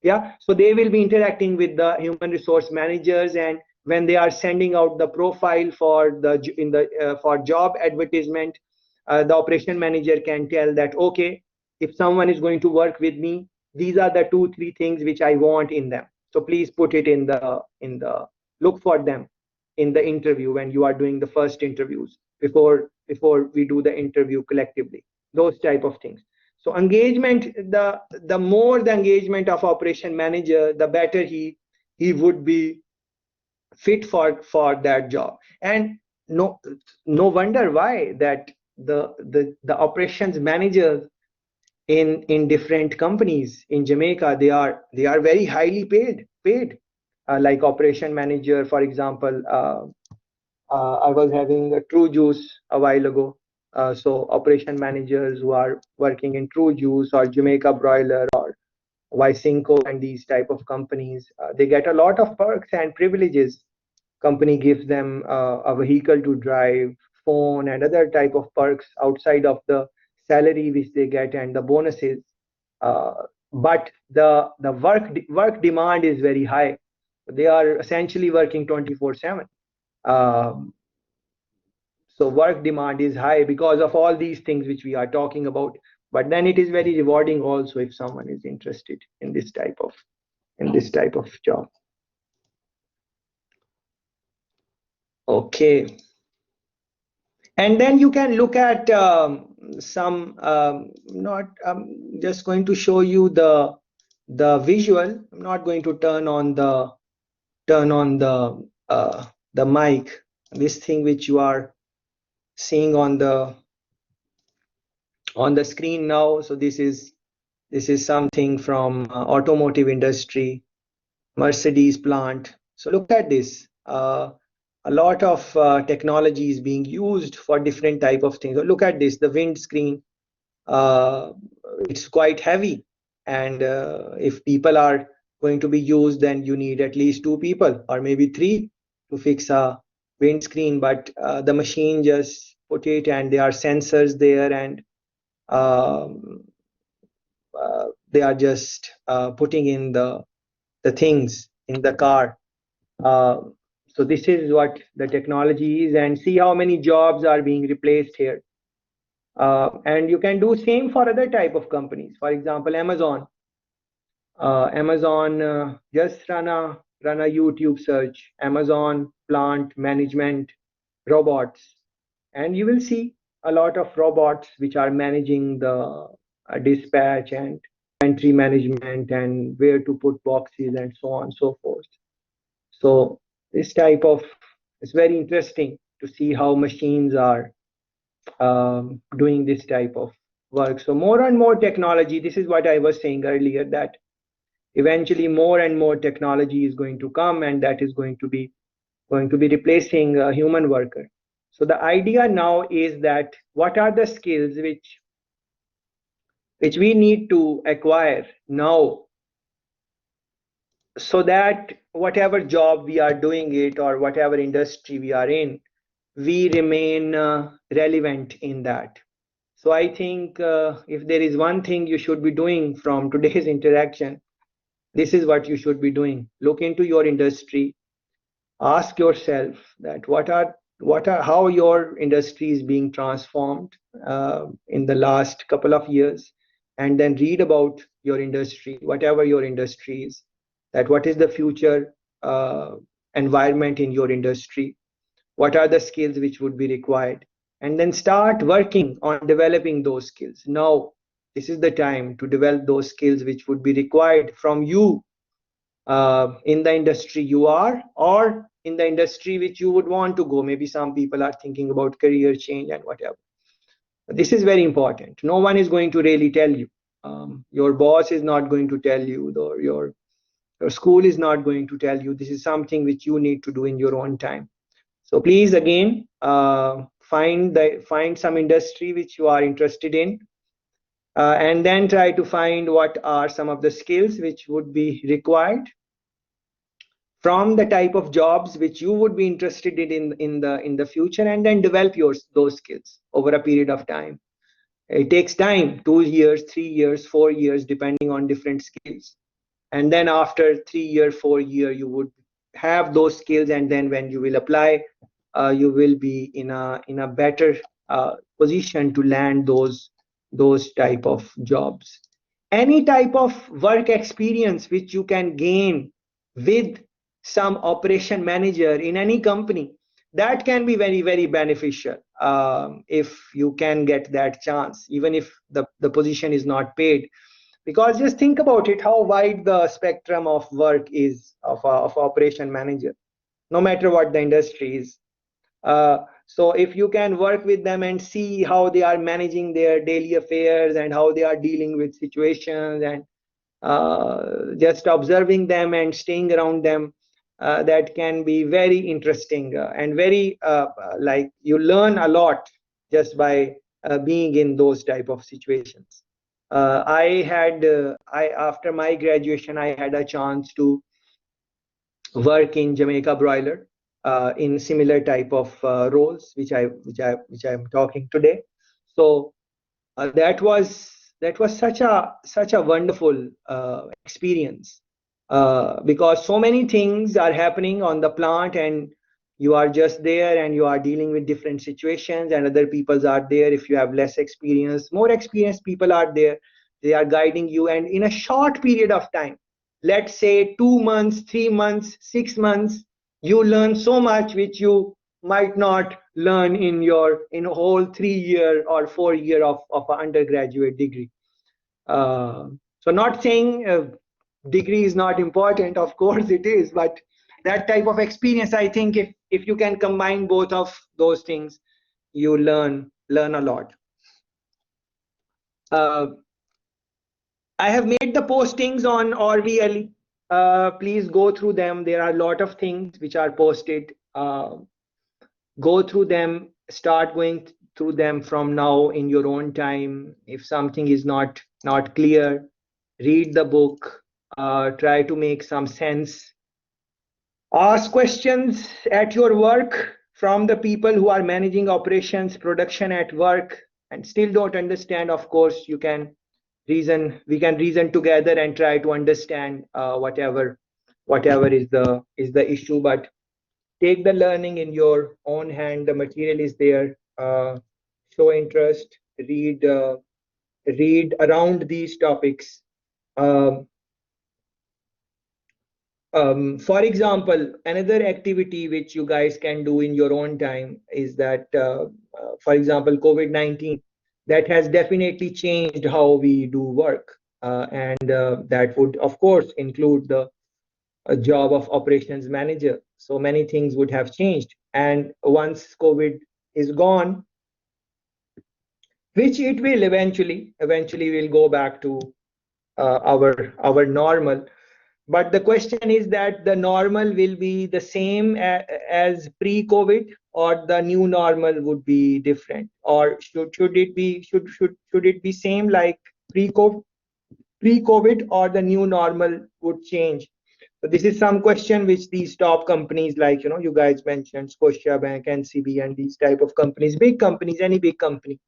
Yeah, so they will be interacting with the human resource managers, and when they are sending out the profile for for job advertisement, the operation manager can tell that, okay, if someone is going to work with me, these are the 2-3 things which I want in them. So please put it in the look for them in the interview when you are doing the first interviews, before we do the interview collectively, those type of things. So engagement, the more the engagement of operation manager, the better he would be fit for that job. And no wonder why that the operations managers in different companies in Jamaica, they are very highly paid. Like operation manager, for example, I was having a True Juice a while ago. So operation managers who are working in True Juice or Jamaica Broiler or Wycinco and these type of companies, they get a lot of perks and privileges. Company gives them a vehicle to drive, phone, and other type of perks outside of the salary which they get and the bonuses. But the work demand is very high. They are essentially working 24/7. So work demand is high because of all these things which we are talking about. But then it is very rewarding also if someone is interested in this type of job. Okay. And then you can look at some not just going to show you the visual. I'm not going to turn on the mic. This thing which you are seeing on the screen now. So this is something from automotive industry, Mercedes plant. So look at this. A lot of technology is being used for different type of things. So look at this, the windscreen. It's quite heavy, and if people are going to be used, then you need at least 2 people or maybe 3 to fix a windscreen. But the machine just put it, and there are sensors there, and they are just putting in the things in the car. So this is what the technology is, and see how many jobs are being replaced here. And you can do same for other type of companies. For example, Amazon. Amazon, just run a YouTube search, Amazon plant management robots, and you will see a lot of robots which are managing the dispatch and inventory management and where to put boxes and so on and so forth. So this type of, it's very interesting to see how machines are doing this type of work. So more and more technology, this is what I was saying earlier, that eventually more and more technology is going to come, and that is going to be replacing a human worker. So the idea now is that what are the skills which we need to acquire now, so that whatever job we are doing it or whatever industry we are in, we remain relevant in that. So I think if there is one thing you should be doing from today's interaction, this is what you should be doing. Look into your industry, ask yourself that how your industry is being transformed in the last couple of years, and then read about your industry, whatever your industry is, that what is the future environment in your industry, what are the skills which would be required, and then start working on developing those skills. Now, this is the time to develop those skills which would be required from you in the industry you are, or in the industry which you would want to go. Maybe some people are thinking about career change and whatever. This is very important. No one is going to really tell you. Your boss is not going to tell you, or your school is not going to tell you. This is something which you need to do in your own time. So please, again, find some industry which you are interested in, and then try to find what are some of the skills which would be required from the type of jobs which you would be interested in the future, and then develop those skills over a period of time. It takes time, 2 years, 3 years, 4 years, depending on different skills. And then after 3 year, 4 year, you would have those skills, and then when you will apply, you will be in a better position to land those type of jobs. Any type of work experience which you can gain with some operation manager in any company, that can be very, very beneficial if you can get that chance, even if the position is not paid. Because just think about it, how wide the spectrum of work is of operation manager, no matter what the industry is. So if you can work with them and see how they are managing their daily affairs and how they are dealing with situations, and just observing them and staying around them, that can be very interesting and very like you learn a lot just by being in those type of situations. After my graduation, I had a chance to work in Jamaica Broiler in similar type of roles which I'm talking today. So that was such a wonderful experience because so many things are happening on the plant, and you are just there and you are dealing with different situations, and other people are there. If you have less experience, more experienced people are there, they are guiding you, and in a short period of time, let's say 2 months, 3 months, 6 months, you learn so much which you might not learn in a whole 3 year or 4 year of an undergraduate degree. So not saying degree is not important, of course it is, but that type of experience, I think if you can combine both of those things, you learn a lot. I have made the postings on ORVL. Please go through them. There are a lot of things which are posted. Go through them, start going through them from now in your own time. If something is not clear, read the book, try to make some sense. Ask questions at your work from the people who are managing operations, production at work, and still don't understand. Of course, you can reason together and try to understand whatever is the issue. But take the learning in your own hand. The material is there. Show interest. Read around these topics. For example, another activity which you guys can do in your own time is that, for example, COVID-19, that has definitely changed how we do work. And that would, of course, include the job of operations manager. So many things would have changed. And once COVID is gone, which it will eventually we'll go back to our normal. But the question is that the normal will be the same as pre-COVID, or the new normal would be different, or should it be same like pre-COVID, or the new normal would change? So this is some question which these top companies, like you guys mentioned, Scotiabank, NCB, and these type of companies, big companies, any big company,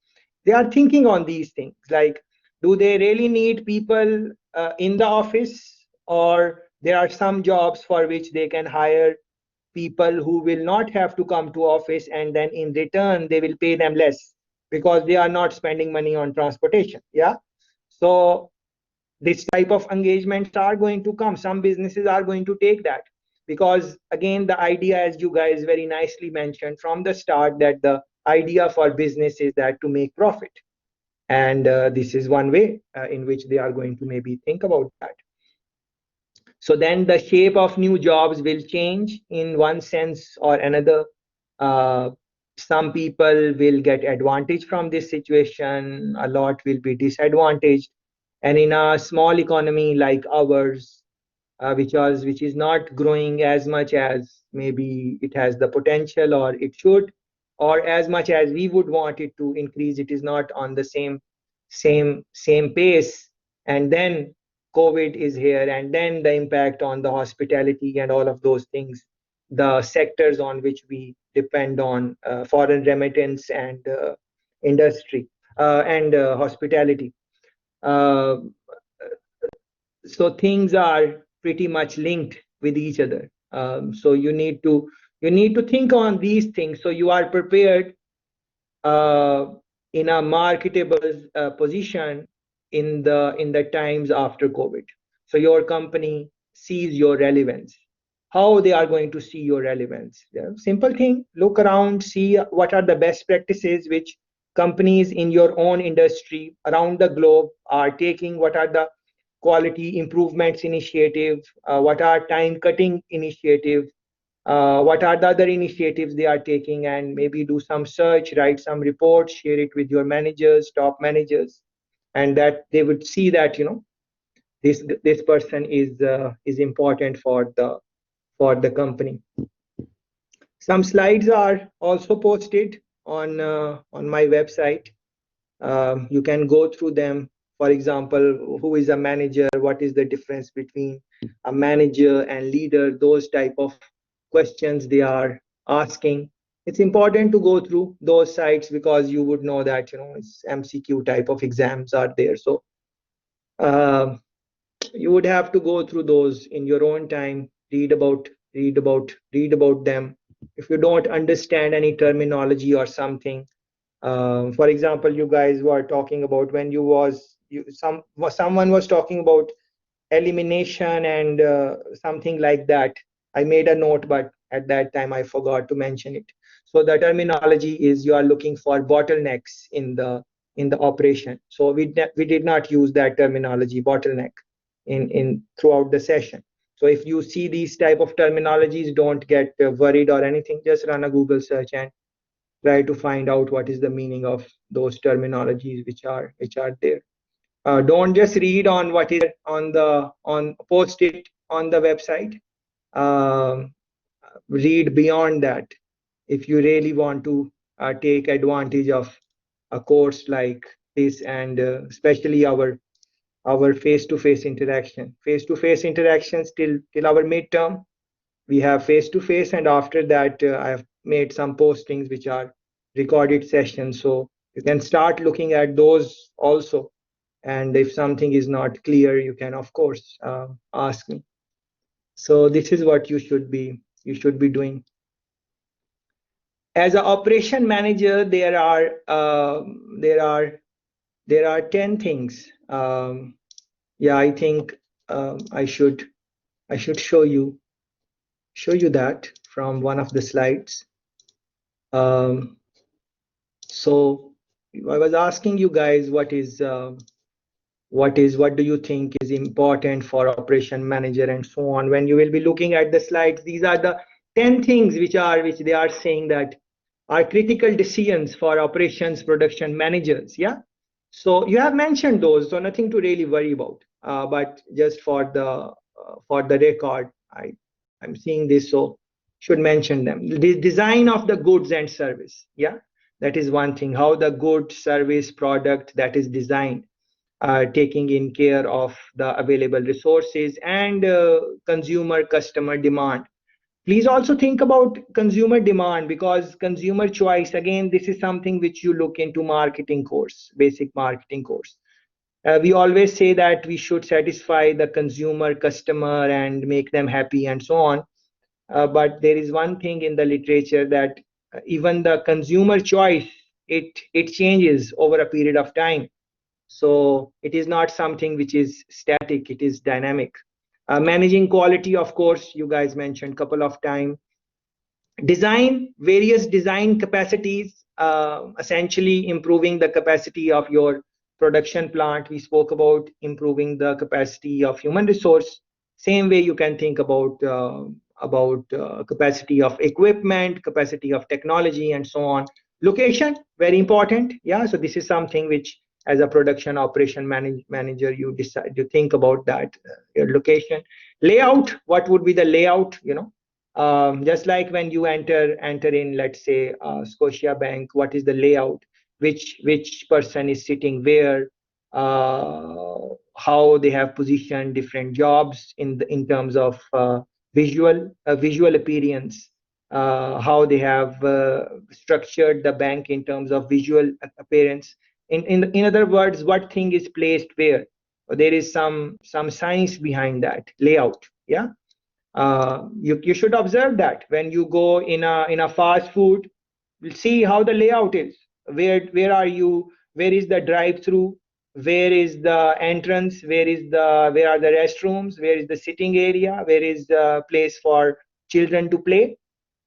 they are thinking on these things. Like, do they really need people in the office? Or there are some jobs for which they can hire people who will not have to come to office, and then in return they will pay them less because they are not spending money on transportation. Yeah. So this type of engagements are going to come. Some businesses are going to take that, because again, the idea, as you guys very nicely mentioned from the start, that the idea for business is that to make profit. And this is one way in which they are going to maybe think about that. So then the shape of new jobs will change in one sense or another. Some people will get advantage from this situation, a lot will be disadvantaged. And in a small economy like ours, which is not growing as much as maybe it has the potential or it should, or as much as we would want it to increase, it is not on the same pace. And then COVID is here, and then the impact on the hospitality and all of those things, the sectors on which we depend on, foreign remittance and industry and hospitality. So things are pretty much linked with each other. So you need to think on these things so you are prepared in a marketable position in the times after COVID. So your company sees your relevance. How they are going to see your relevance? Yeah, simple thing. Look around, see what are the best practices which companies in your own industry around the globe are taking. What are the quality improvements initiative? What are time cutting initiative? What are the other initiatives they are taking? And maybe do some search, write some reports, share it with your managers, top managers, and that they would see that this person is important for the company. Some slides are also posted on my website. You can go through them. For example, who is a manager? What is the difference between a manager and leader? Those type of questions they are asking. It's important to go through those sites because you would know that it's MCQ type of exams are there. So you would have to go through those in your own time. Read about them. If you don't understand any terminology or something, for example, you guys were talking about when someone was talking about elimination and something like that. I made a note, but at that time I forgot to mention it. So the terminology is you are looking for bottlenecks in the operation. So we did not use that terminology, bottleneck, in throughout the session. So if you see these type of terminologies, don't get worried or anything. Just run a Google search and try to find out what is the meaning of those terminologies which are there. Don't just read on what is on post it on the website. Read beyond that if you really want to take advantage of a course like this, and especially our face-to-face interaction. Face-to-face interactions till our midterm. We have face-to-face, and after that I have made some postings which are recorded sessions. So you can start looking at those also. And if something is not clear, you can of course ask me. So this is what you should be doing. As an operation manager, there are 10 things. Yeah, I think I should show you that from one of the slides. So I was asking you guys what do you think is important for operation manager and so on. When you will be looking at the slides, these are the 10 things which they are saying that are critical decisions for operations production managers. Yeah, so you have mentioned those, so nothing to really worry about, but just for the record, I'm seeing this, so should mention them. The design of the goods and service, yeah, that is one thing. How the good service product that is designed, taking in care of the available resources and consumer customer demand. Please also think about consumer demand, because consumer choice, again, this is something which you look into marketing course, basic marketing course. We always say that we should satisfy the consumer customer and make them happy and so on. But there is one thing in the literature that even the consumer choice, it changes over a period of time. So it is not something which is static, it is dynamic. Managing quality, of course, you guys mentioned a couple of times. Design, various design capacities, essentially improving the capacity of your production plant. We spoke about improving the capacity of human resource. Same way you can think about capacity of equipment, capacity of technology, and so on. Location, very important. Yeah, so this is something which, as a production operation manager, you decide to think about that, your location. Layout, what would be the layout, just like when you enter in, let's say, Scotia Bank, what is the layout, which person is sitting where, how they have positioned different jobs in terms of visual appearance, how they have structured the bank in terms of visual appearance. In other words, what thing is placed where. There is some science behind that layout. Yeah, you should observe that when you go in a fast food. We'll see how the layout is. Where are you? Where is the drive-through? Where is the entrance? Where are the restrooms? Where is the sitting area? Where is the place for children to play?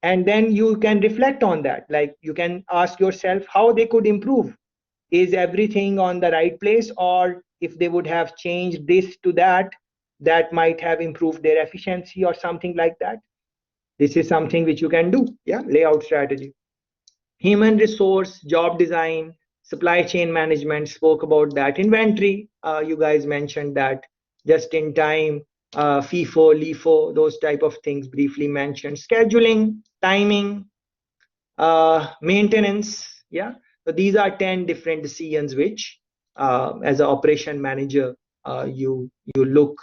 And then you can reflect on that. Like, you can ask yourself how they could improve. Is everything on the right place? Or if they would have changed this to that might have improved their efficiency or something like that. This is something which you can do. Yeah, layout strategy. Human resource, job design, supply chain management, spoke about that. Inventory, you guys mentioned that. Just in time, FIFO, LIFO, those type of things briefly mentioned. Scheduling, timing, maintenance. Yeah, so these are 10 different decisions which, as an operation manager, you look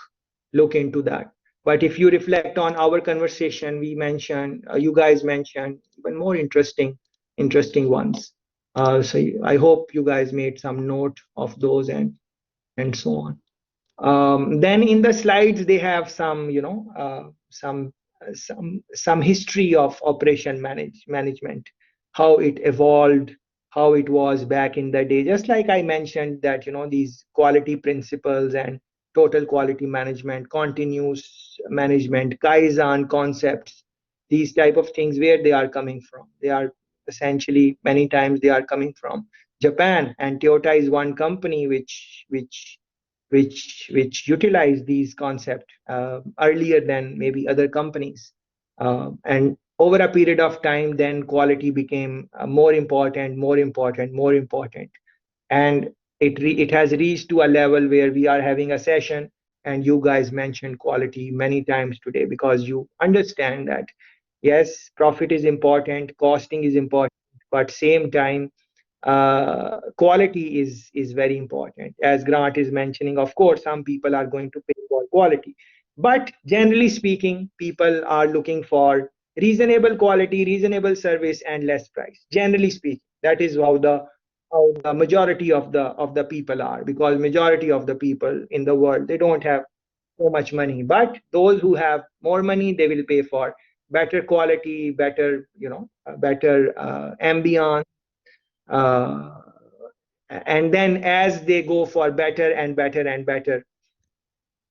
into that. But if you reflect on our conversation, we mentioned, you guys mentioned even more interesting ones. So I hope you guys made some note of those and so on. Then in the slides they have some, some history of operation management, how it evolved, how it was back in the day. Just like I mentioned that, these quality principles and total quality management, continuous management, Kaizen concepts, these type of things, where they are coming from. They are essentially, many times they are coming from Japan, and Toyota is one company which utilize these concepts earlier than maybe other companies. And over a period of time, then quality became more important. And it has reached to a level where we are having a session, and you guys mentioned quality many times today, because you understand that, yes, profit is important, costing is important, but same time, quality is very important. As Grant is mentioning, of course, some people are going to pay for quality, but generally speaking, people are looking for reasonable quality, reasonable service, and less price. Generally speaking, that is how the how the majority of the people are, because majority of the people in the world, they don't have so much money. But those who have more money, they will pay for better quality, better, better ambience, and then as they go for better and better and better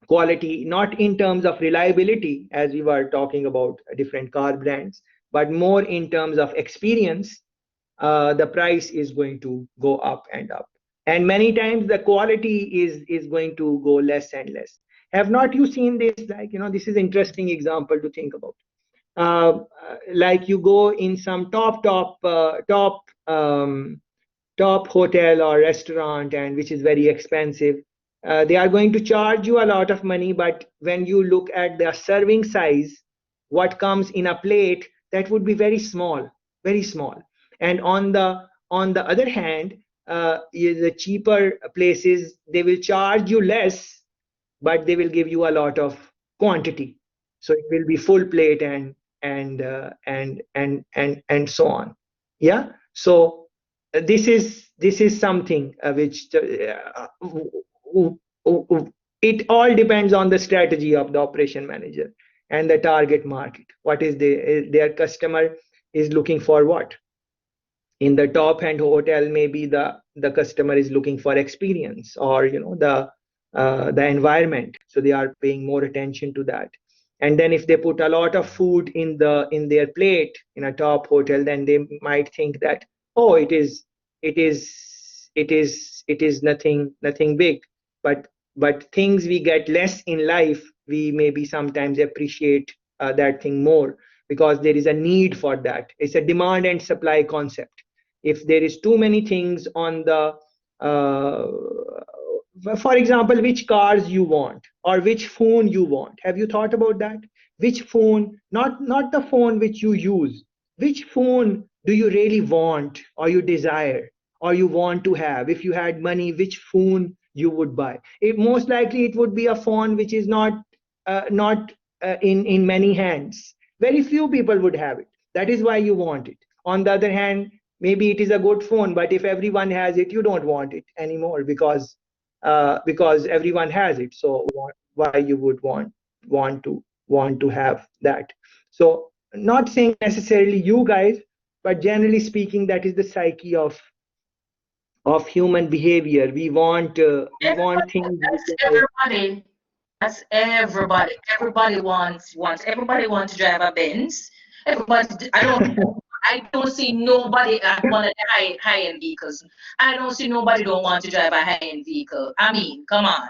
quality, not in terms of reliability, as we were talking about different car brands, but more in terms of experience, the price is going to go up and up. And many times the quality is going to go less and less. Have not you seen this? Like, this is interesting example to think about. Like you go in some top hotel or restaurant, and which is very expensive. They are going to charge you a lot of money, but when you look at the serving size, what comes in a plate, that would be very small, very small. And on the other hand, the cheaper places, they will charge you less, but they will give you a lot of quantity. So it will be full plate and so on. Yeah. So this is something which it all depends on the strategy of the operation manager and the target market. What is their customer is looking for? What in the top end hotel, maybe the customer is looking for experience, or the environment, so they are paying more attention to that. And then if they put a lot of food in their plate in a top hotel, then they might think that, oh, it is nothing big. But things we get less in life, we maybe sometimes appreciate that thing more, because there is a need for that. It's a demand and supply concept. If there is too many things on the for example, which cars you want or which phone you want, have you thought about that? Which phone, not the phone which you use, which phone do you really want, or you desire, or you want to have? If you had money, which phone you would buy? Most likely it would be a phone which is not in many hands. Very few people would have it. That is why you want it. On the other hand, maybe it is a good phone, but if everyone has it, you don't want it anymore, because everyone has it. So why you would want to have that? So not saying necessarily you guys, but generally speaking, that is the psyche of human behavior. We want things. That's everybody. That's everybody. Everybody wants. Everybody wants to drive a Benz. Everybody. I don't see nobody at one of the high-end vehicles. I don't see nobody don't want to drive a high-end vehicle. I mean, come on.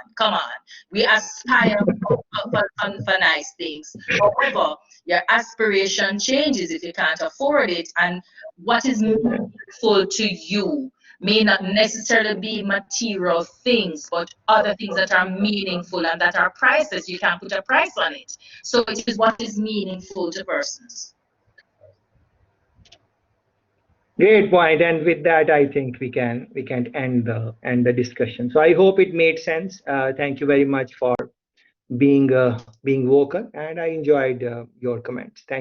We aspire for nice things. However, your aspiration changes if you can't afford it, and what is meaningful to you may not necessarily be material things, but other things that are meaningful and that are priceless. You can't put a price on it. So it is what is meaningful to persons. Great point. And with that, I think we can end the discussion. So I hope it made sense. Thank you very much for being vocal, and I enjoyed your comments. Thank you.